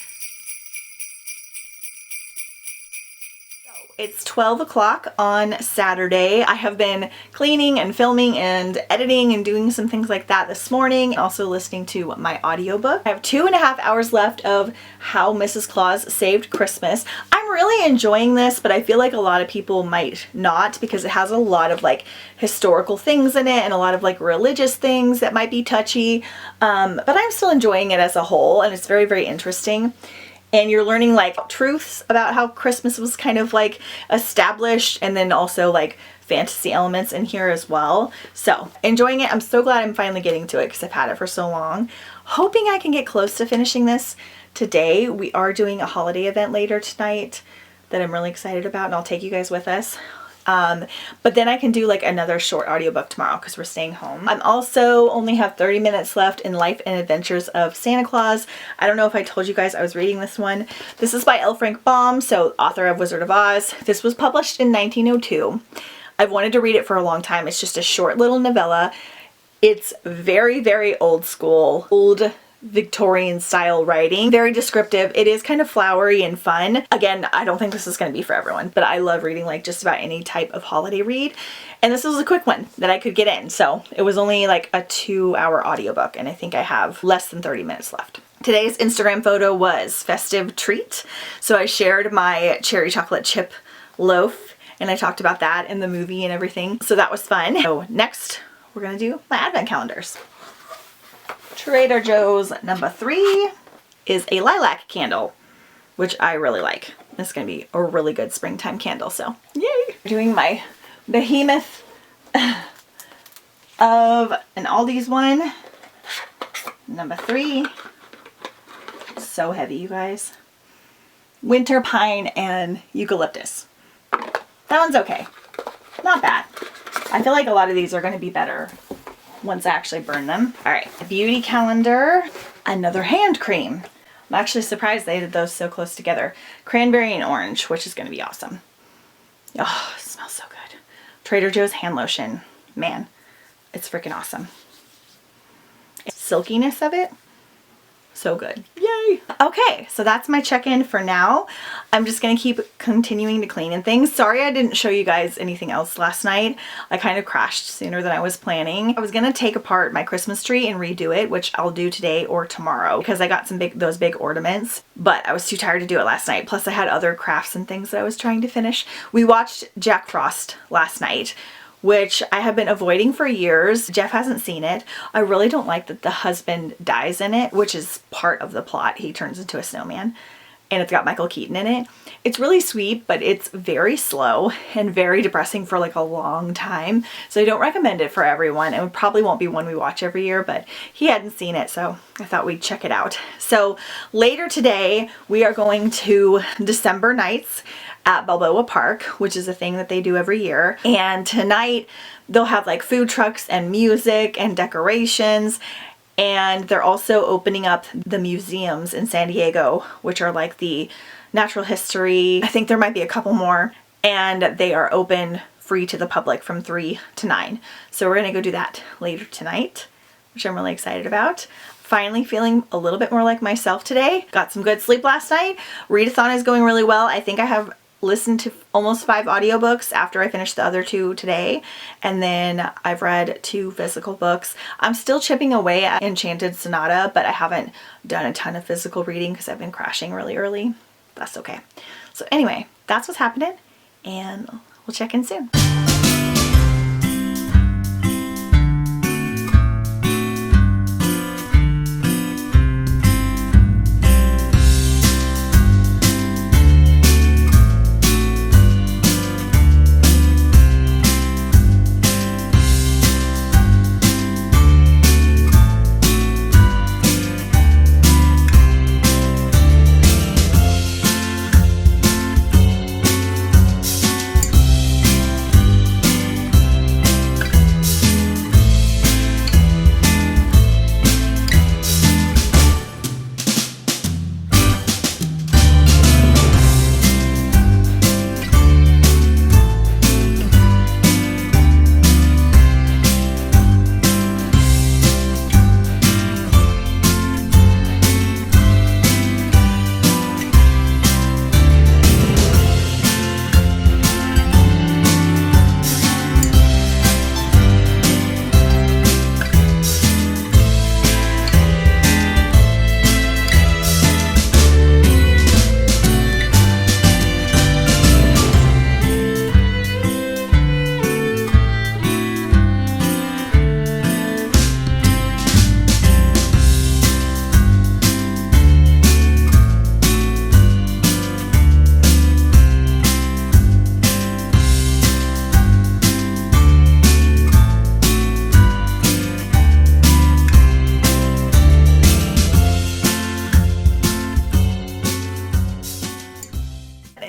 Speaker 1: It's 12 o'clock on Saturday. I have been cleaning and filming and editing and doing some things like that this morning. Also listening to my audiobook. I have 2.5 hours left of How Mrs. Claus Saved Christmas. I'm really enjoying this, but I feel like a lot of people might not because it has a lot of like historical things in it and a lot of like religious things that might be touchy. But I'm still enjoying it as a whole, and it's very, very interesting. And you're learning like truths about how Christmas was kind of like established, and then also like fantasy elements in here as well. So enjoying it. I'm so glad I'm finally getting to it because I've had it for so long. Hoping I can get close to finishing this today. We are doing a holiday event later tonight that I'm really excited about, and I'll take you guys with us. But then I can do like another short audiobook tomorrow because we're staying home. I'm also only have 30 minutes left in Life and Adventures of Santa Claus. I don't know if I told you guys I was reading this one. This is by L. Frank Baum, so author of Wizard of Oz. This was published in 1902. I've wanted to read it for a long time. It's just a short little novella. It's very, very old school, old Victorian style writing. Very descriptive. It is kind of flowery and fun. Again, I don't think this is going to be for everyone, but I love reading like just about any type of holiday read. And this was a quick one that I could get in. So it was only like a 2-hour audiobook, and I think I have less than 30 minutes left. Today's Instagram photo was festive treat. So I shared my cherry chocolate chip loaf, and I talked about that in the movie and everything. So that was fun. So next we're going to do my advent calendars. Trader Joe's number 3.
Speaker 2: is a lilac candle, which I really like. This is gonna be a really good springtime candle, so yay! Doing my behemoth of an Aldi's one, number 3. So heavy, you guys. Winter pine and eucalyptus. That one's okay. Not bad. I feel like a lot of these are going to be better once I actually burn them. All right, a beauty calendar, another hand cream. I'm actually surprised they did those so close together. Cranberry and orange, which is going to be awesome. Oh, it smells so good. Trader Joe's hand lotion. Man, it's freaking awesome. Silkiness of it, so good. Yay! Okay, so that's my check-in for now. I'm just gonna keep continuing to clean and things. Sorry I didn't show you guys anything else last night. I kind of crashed sooner than I was planning. I was gonna take apart my Christmas tree and redo it, which I'll do today or tomorrow because I got those big ornaments, but I was too tired to do it last night. Plus I had other crafts and things that I was trying to finish. We watched Jack Frost last night, which I have been avoiding for years. Jeff hasn't seen it. I really don't like that the husband dies in it, which is part of the plot. He turns into a snowman, and it's got Michael Keaton in it. It's really sweet, but it's very slow and very depressing for like a long time. So I don't recommend it for everyone. It probably won't be one we watch every year, but he hadn't seen it, so I thought we'd check it out. So later today, we are going to December Nights at Balboa Park, which is a thing that they do every year. And tonight they'll have like food trucks and music and decorations. And they're also opening up the museums in San Diego, which are like the natural history. I think there might be a couple more. And they are open free to the public from 3 to 9. So we're gonna go do that later tonight, which I'm really excited about. Finally feeling a little bit more like myself today. Got some good sleep last night. Readathon is going really well. I think I have listened to almost 5 audiobooks after I finished the other 2 today, and then I've read 2 physical books. I'm still chipping away at Enchanted Sonata, but I haven't done a ton of physical reading because I've been crashing really early. That's okay. So anyway, that's what's happening, and we'll check in soon.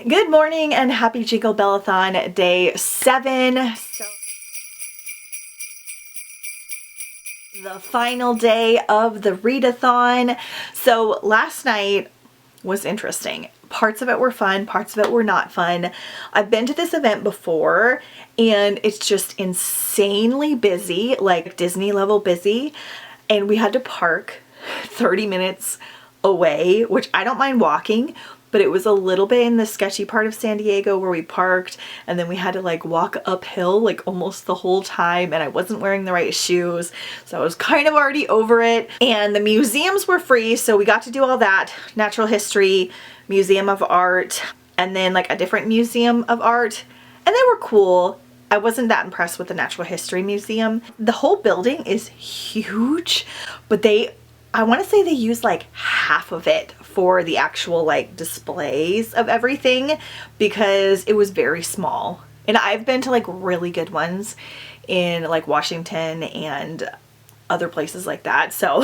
Speaker 2: Good morning and happy Jingle-Bellathon day 7. So the final day of the readathon. So last night was interesting. Parts of it were fun, parts of it were not fun. I've been to this event before and it's just insanely busy, like Disney level busy. And we had to park 30 minutes away, which I don't mind walking, but it was a little bit in the sketchy part of San Diego where we parked, and then we had to like walk uphill like almost the whole time, and I wasn't wearing the right shoes, so I was kind of already over it. And the museums were free, so we got to do all that. Natural History, Museum of Art, and then like a different museum of art, and they were cool. I wasn't that impressed with the Natural History Museum. The whole building is huge, but I want to say they used like half of it for the actual like displays of everything because it was very small. And I've been to like really good ones in like Washington and other places like that, so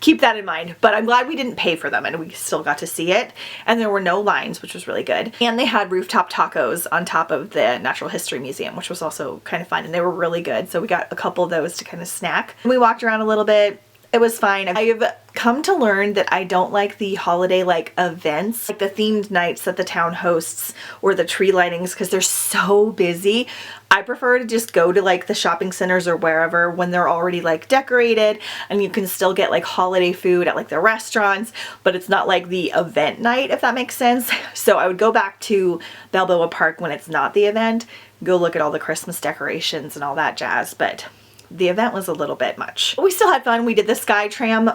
Speaker 2: keep that in mind. But I'm glad we didn't pay for them and we still got to see it, and there were no lines, which was really good. And they had rooftop tacos on top of the Natural History Museum, which was also kind of fun, and they were really good, so we got a couple of those to kind of snack. And we walked around a little bit. It was fine. I've come to learn that I don't like the holiday like events, like the themed nights that the town hosts or the tree lightings, because they're so busy. I prefer to just go to like the shopping centers or wherever when they're already like decorated and you can still get like holiday food at like the restaurants, but it's not like the event night, if that makes sense. So I would go back to Balboa Park when it's not the event, go look at all the Christmas decorations and all that jazz, but the event was a little bit much. We still had fun. We did the sky tram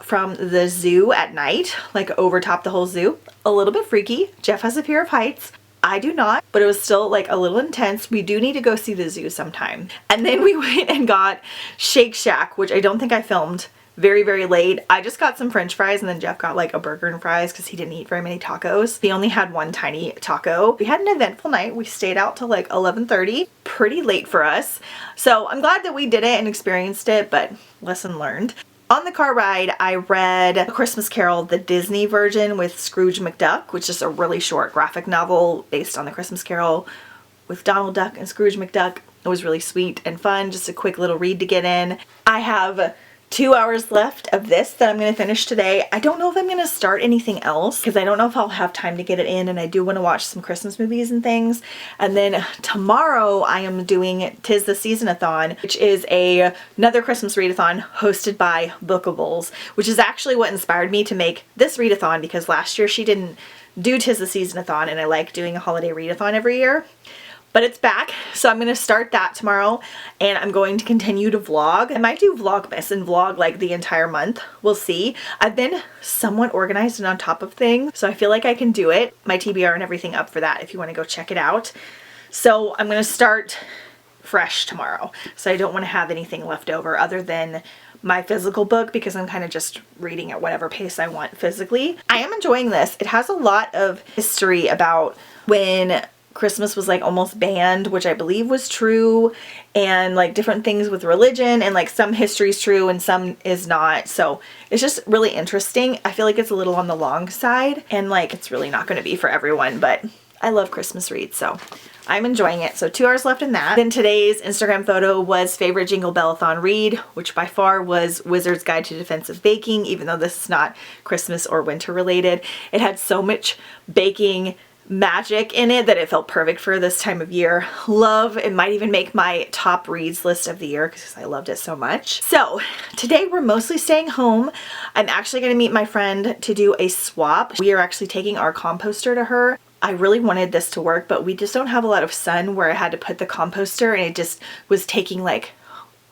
Speaker 2: from the zoo at night, like over top the whole zoo. A little bit freaky. Jeff has a fear of heights. I do not, but it was still like a little intense. We do need to go see the zoo sometime. And then we went and got Shake Shack, which I don't think I filmed, very, very late. I just got some french fries and then Jeff got like a burger and fries because he didn't eat very many tacos. He only had one tiny taco. We had an eventful night. We stayed out till like 11:30, pretty late for us. So I'm glad that we did it and experienced it, but lesson learned. On the car ride, I read A Christmas Carol, the Disney version with Scrooge McDuck, which is a really short graphic novel based on the Christmas Carol with Donald Duck and Scrooge McDuck. It was really sweet and fun, just a quick little read to get in. I have 2 hours left of this that I'm going to finish today. I don't know if I'm going to start anything else because I don't know if I'll have time to get it in, and I do want to watch some Christmas movies and things. And then tomorrow I am doing Tis the Season-a-thon, which is another Christmas readathon hosted by Bookables, which is actually what inspired me to make this readathon because last year she didn't do Tis the Season-a-thon, and I like doing a holiday readathon every year. But it's back, so I'm going to start that tomorrow, and I'm going to continue to vlog. I might do Vlogmas and vlog like the entire month. We'll see. I've been somewhat organized and on top of things, so I feel like I can do it. My TBR and everything up for that if you want to go check it out. So I'm going to start fresh tomorrow, so I don't want to have anything left over other than my physical book because I'm kind of just reading at whatever pace I want physically. I am enjoying this. It has a lot of history about when Christmas was like almost banned, which I believe was true, and like different things with religion, and like some history is true and some is not. So it's just really interesting. I feel like it's a little on the long side and like it's really not going to be for everyone, but I love Christmas reads, so I'm enjoying it. So 2 hours left in that. Then today's Instagram photo was favorite Jingle-Bellathon read, which by far was Wizard's Guide to Defensive Baking, even though this is not Christmas or winter related. It had so much baking magic in it that it felt perfect for this time of year. Love, it might even make my top reads list of the year because I loved it so much. So today we're mostly staying home. I'm actually going to meet my friend to do a swap. We are actually taking our composter to her. I really wanted this to work, but we just don't have a lot of sun where I had to put the composter, and it just was taking like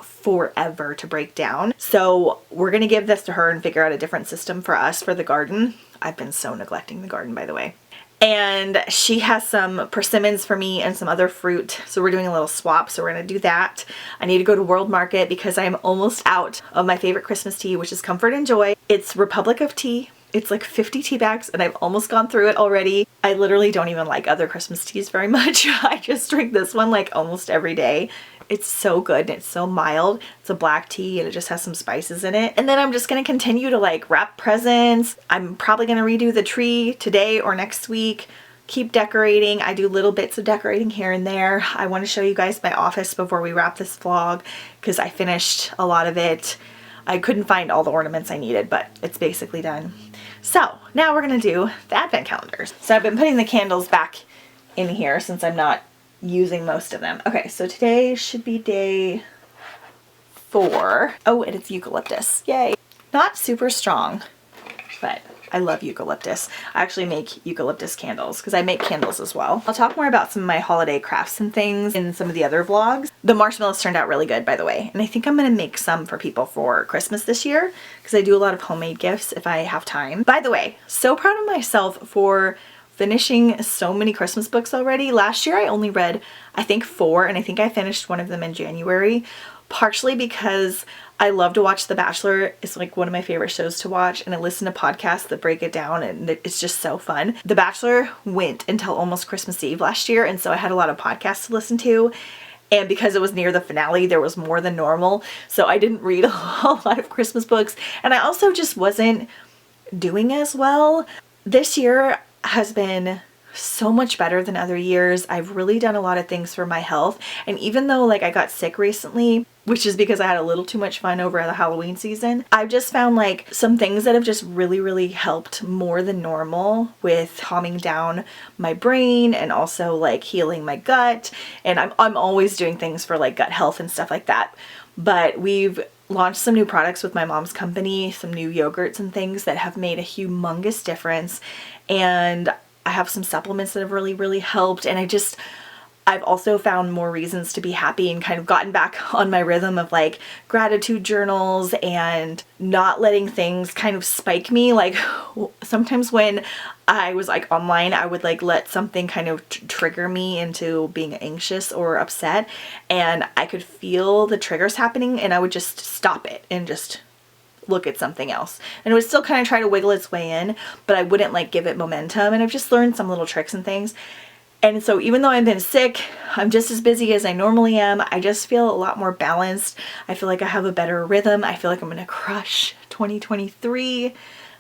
Speaker 2: forever to break down. So we're going to give this to her and figure out a different system for us for the garden. I've been so neglecting the garden, by the way. And she has some persimmons for me and some other fruit. So we're doing a little swap. So we're going to do that. I need to go to World Market because I am almost out of my favorite Christmas tea, which is Comfort and Joy. It's Republic of Tea. It's like 50 tea bags and I've almost gone through it already. I literally don't even like other Christmas teas very much. I just drink this one like almost every day. It's so good and it's so mild. It's a black tea and it just has some spices in it. And then I'm just going to continue to like wrap presents. I'm probably going to redo the tree today or next week. Keep decorating. I do little bits of decorating here and there. I want to show you guys my office before we wrap this vlog because I finished a lot of it. I couldn't find all the ornaments I needed, but it's basically done. So now we're going to do the advent calendars. So I've been putting the candles back in here since I'm not using most of them. Okay, so today should be day 4. Oh, and it's eucalyptus. Yay. Not super strong, but I love eucalyptus. I actually make eucalyptus candles because I make candles as well. I'll talk more about some of my holiday crafts and things in some of the other vlogs. The marshmallows turned out really good, by the way, and I think I'm going to make some for people for Christmas this year because I do a lot of homemade gifts if I have time. By the way, so proud of myself for finishing so many Christmas books already. Last year I only read I think 4, and I think I finished one of them in January. partially because I love to watch The Bachelor. It's like one of my favorite shows to watch, and I listen to podcasts that break it down, and it's just so fun. The Bachelor went until almost Christmas Eve last year, and so I had a lot of podcasts to listen to. And because it was near the finale, there was more than normal. So I didn't read a lot of Christmas books. And I also just wasn't doing as well. This year has been so much better than other years. I've really done a lot of things for my health. And even though like I got sick recently, which is because I had a little too much fun over the Halloween season, I've just found like some things that have just really helped more than normal with calming down my brain and also like healing my gut. And I'm always doing things for like gut health and stuff like that. But we've launched some new products with my mom's company, some new yogurts and things that have made a humongous difference. And I have some supplements that have really helped, and I've also found more reasons to be happy and kind of gotten back on my rhythm of like gratitude journals and not letting things kind of spike me. Like sometimes when I was like online, I would like let something kind of trigger me into being anxious or upset, and I could feel the triggers happening, and I would just stop it and just look at something else. And it would still kind of try to wiggle its way in, but I wouldn't like give it momentum. And I've just learned some little tricks and things. And so even though I've been sick, I'm just as busy as I normally am. I just feel a lot more balanced. I feel like I have a better rhythm. I feel like I'm going to crush 2023. And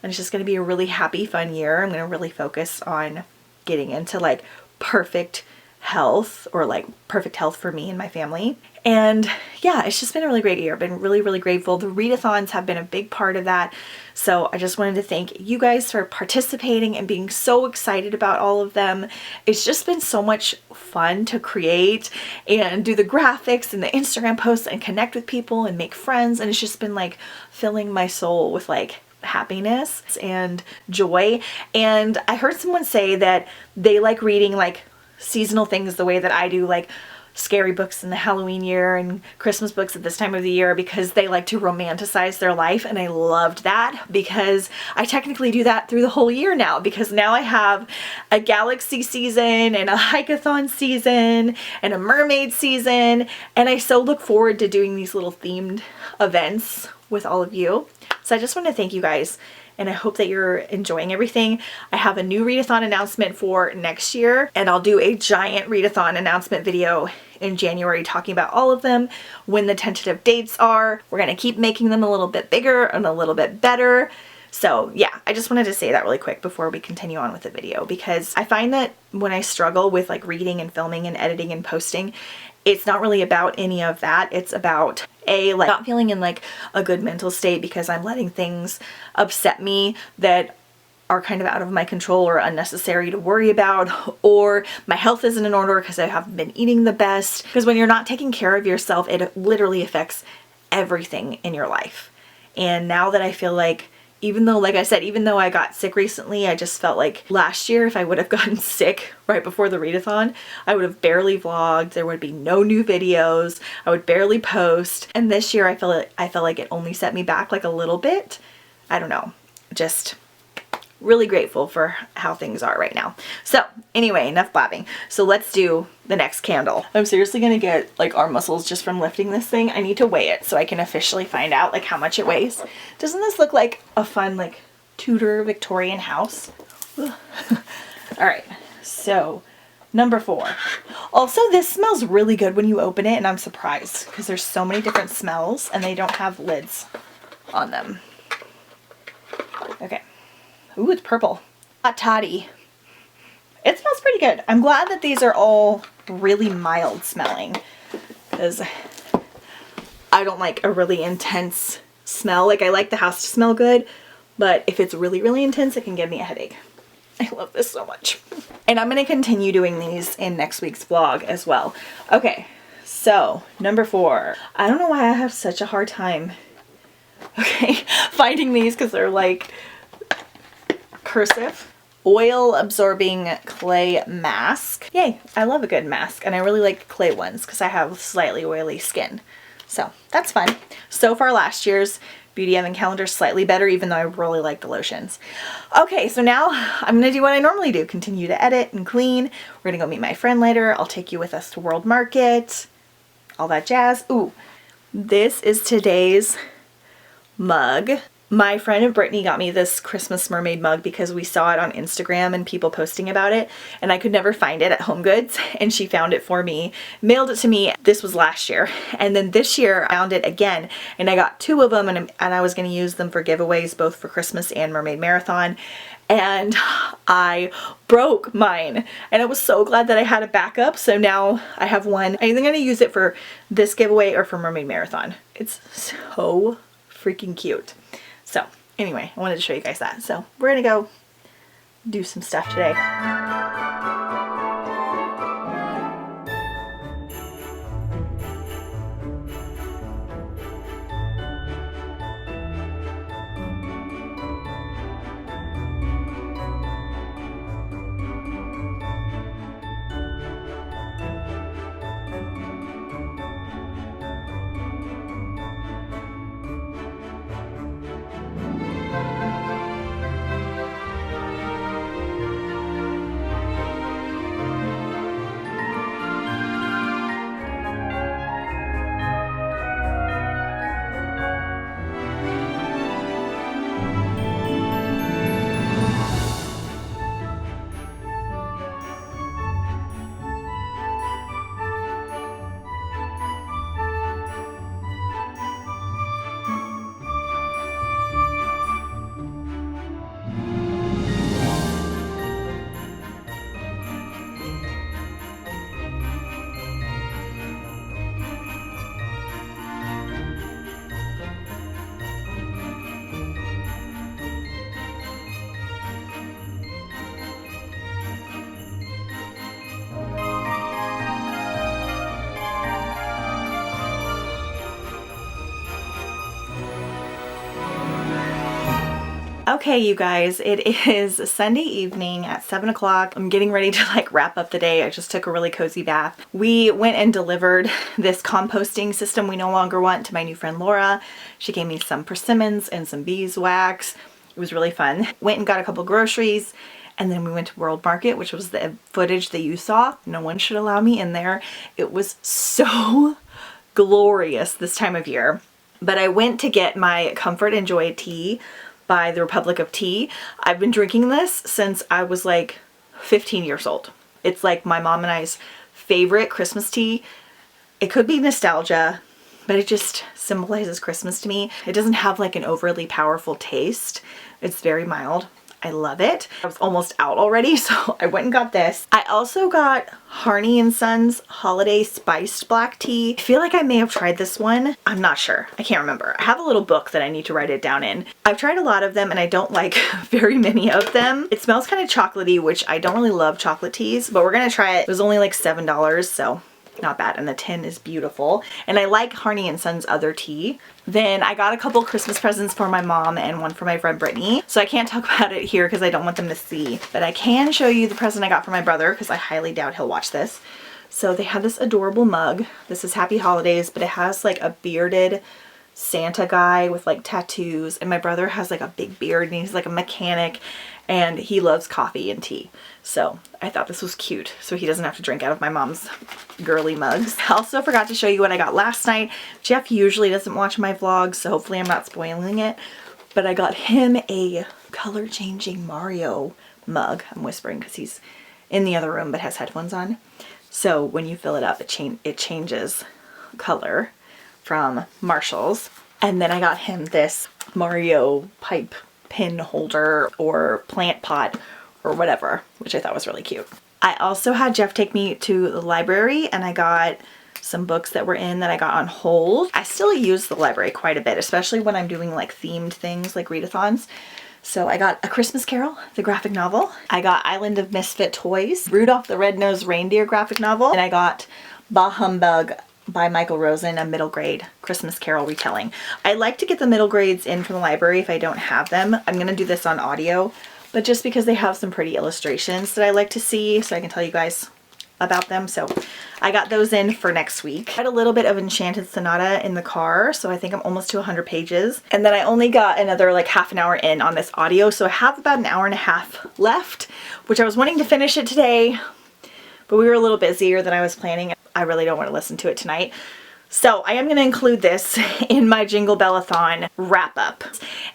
Speaker 2: it's just going to be a really happy, fun year. I'm going to really focus on getting into like perfect health, or like perfect health for me and my family. And yeah, it's just been a really great year. I've been really grateful. The readathons have been a big part of that. So I just wanted to thank you guys for participating and being so excited about all of them. It's just been so much fun to create and do the graphics and the Instagram posts and connect with people and make friends. And it's just been like filling my soul with like happiness and joy. And I heard someone say that they like reading like seasonal things the way that I do, like scary books in the Halloween year and Christmas books at this time of the year, because they like to romanticize their life. And I loved that, because I technically do that through the whole year now, because now I have a galaxy season and a hikeathon season and a mermaid season, and I so look forward to doing these little themed events with all of you. So I just want to thank you guys, and I hope that you're enjoying everything. I have a new readathon announcement for next year, and I'll do a giant readathon announcement video in January talking about all of them, when the tentative dates are. We're going to keep making them a little bit bigger and a little bit better. So yeah, I just wanted to say that really quick before we continue on with the video, because I find that when I struggle with like reading and filming and editing and posting, it's not really about any of that. It's about like not feeling in like a good mental state because I'm letting things upset me that are kind of out of my control or unnecessary to worry about, or my health isn't in order because I haven't been eating the best. Because when you're not taking care of yourself, it literally affects everything in your life. And now that I feel like, even though, like I said, even though I got sick recently, I just felt like last year, if I would have gotten sick right before the readathon, I would have barely vlogged. There would be no new videos. I would barely post. And this year, I felt like it only set me back like a little bit. I don't know. Just really grateful for how things are right now. So anyway, enough blabbing. So let's do the next candle. I'm seriously gonna get like arm muscles just from lifting this thing. I need to weigh it so I can officially find out like how much it weighs. Doesn't this look like a fun like Tudor Victorian house? All right, so number 4. Also, this smells really good when you open it, and I'm surprised because there's so many different smells and they don't have lids on them. Okay. Ooh, it's purple. Hot toddy. It smells pretty good. I'm glad that these are all really mild smelling, because I don't like a really intense smell. Like, I like the house to smell good, but if it's really intense, it can give me a headache. I love this so much. And I'm going to continue doing these in next week's vlog as well. Okay, so number 4. I don't know why I have such a hard time, finding these, because they're like cursive. Oil absorbing clay mask. Yay, I love a good mask, and I really like clay ones because I have slightly oily skin. So that's fun. So far last year's Beauty Oven calendar slightly better, even though I really like the lotions. Okay, so now I'm gonna do what I normally do, continue to edit and clean. We're gonna go meet my friend later. I'll take you with us to World Market, all that jazz. Ooh, This is today's mug. My friend Brittany got me this Christmas mermaid mug because we saw it on Instagram and people posting about it, and I could never find it at Home Goods, and she found it for me, mailed it to me. This was last year, and then this year I found it again, and I got 2 of them, and I was going to use them for giveaways both for Christmas and Mermaid Marathon, and I broke mine, and I was so glad that I had a backup. So now I have one. I'm either going to use it for this giveaway or for Mermaid Marathon. It's so freaking cute. So anyway, I wanted to show you guys that. So we're gonna go do some stuff today. Okay, you guys, it is Sunday evening at 7 o'clock. I'm getting ready to like wrap up the day. I just took a really cozy bath. We went and delivered this composting system we no longer want to my new friend Laura. She gave me some persimmons and some beeswax. It was really fun. Went and got a couple groceries, and then we went to World Market, which was the footage that you saw. No one should allow me in there. It was so glorious this time of year. But I went to get my Comfort and Joy tea by the Republic of Tea. I've been drinking this since I was like 15 years old. It's like my mom and I's favorite Christmas tea. It could be nostalgia, but it just symbolizes Christmas to me. It doesn't have like an overly powerful taste. It's very mild. I love it. I was almost out already, so I went and got this. I also got Harney & Sons Holiday Spiced Black Tea. I feel like I may have tried this one. I'm not sure. I can't remember. I have a little book that I need to write it down in. I've tried a lot of them and I don't like very many of them. It smells kind of chocolatey, which I don't really love chocolate teas, but we're gonna try it. It was only like $7, so not bad, and the tin is beautiful. And I like Harney & Sons other tea. Then I got a couple Christmas presents for my mom and one for my friend Brittany. So I can't talk about it here because I don't want them to see. But I can show you the present I got for my brother because I highly doubt he'll watch this. So they have this adorable mug. This is Happy Holidays, but it has like a bearded Santa guy with like tattoos. And my brother has like a big beard and he's like a mechanic and he loves coffee and tea. So I thought this was cute so he doesn't have to drink out of my mom's girly mugs. I also forgot to show you what I got last night. Jeff usually doesn't watch my vlogs, so hopefully I'm not spoiling it. But I got him a color changing Mario mug. I'm whispering because he's in the other room but has headphones on. So when you fill it up, it changes color from Marshall's. And then I got him this Mario pipe pin holder or plant pot or whatever, which I thought was really cute. I also had Jeff take me to the library and I got some books that were in that I got on hold. I still use the library quite a bit, especially when I'm doing like themed things like readathons. So I got A Christmas Carol, the graphic novel. I got Island of Misfit Toys, Rudolph the Red-Nosed Reindeer graphic novel. And I got Bah Humbug by Michael Rosen, a middle grade Christmas Carol retelling. I like to get the middle grades in from the library if I don't have them. I'm gonna do this on audio, but just because they have some pretty illustrations that I like to see so I can tell you guys about them. So I got those in for next week. I had a little bit of Enchanted Sonata in the car, so I think I'm almost to 100 pages. And then I only got another like half an hour in on this audio, so I have about an hour and a half left, which I was wanting to finish it today, but we were a little busier than I was planning. I really don't want to listen to it tonight. So I am going to include this in my Jingle Bellathon wrap up.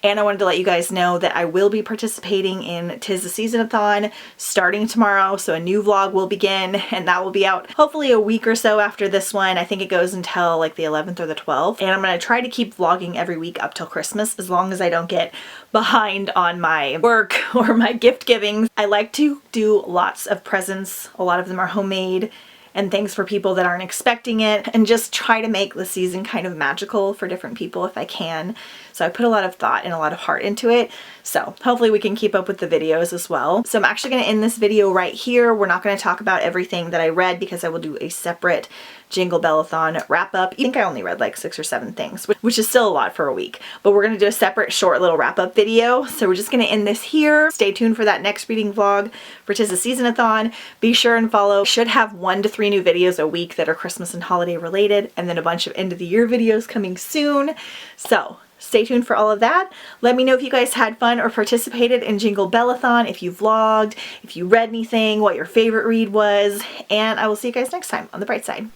Speaker 2: And I wanted to let you guys know that I will be participating in 'Tis the Season-a-thon starting tomorrow. So a new vlog will begin, and that will be out hopefully a week or so after this one. I think it goes until like the 11th or the 12th. And I'm going to try to keep vlogging every week up till Christmas, as long as I don't get behind on my work or my gift giving. I like to do lots of presents. A lot of them are homemade and things for people that aren't expecting it, and just try to make the season kind of magical for different people if I can. So I put a lot of thought and a lot of heart into it. So hopefully we can keep up with the videos as well. So I'm actually going to end this video right here. We're not going to talk about everything that I read because I will do a separate Jingle Bellathon wrap up. I think I only read like 6 or 7 things, which is still a lot for a week, but we're going to do a separate short little wrap up video. So we're just going to end this here. Stay tuned for that next reading vlog for 'Tis the Season-a-thon. Be sure and follow. Should have 1 to 3 new videos a week that are Christmas and holiday related, and then a bunch of end of the year videos coming soon. So stay tuned for all of that. Let me know if you guys had fun or participated in Jingle Bellathon, if you vlogged, if you read anything, what your favorite read was, and I will see you guys next time on the bright side.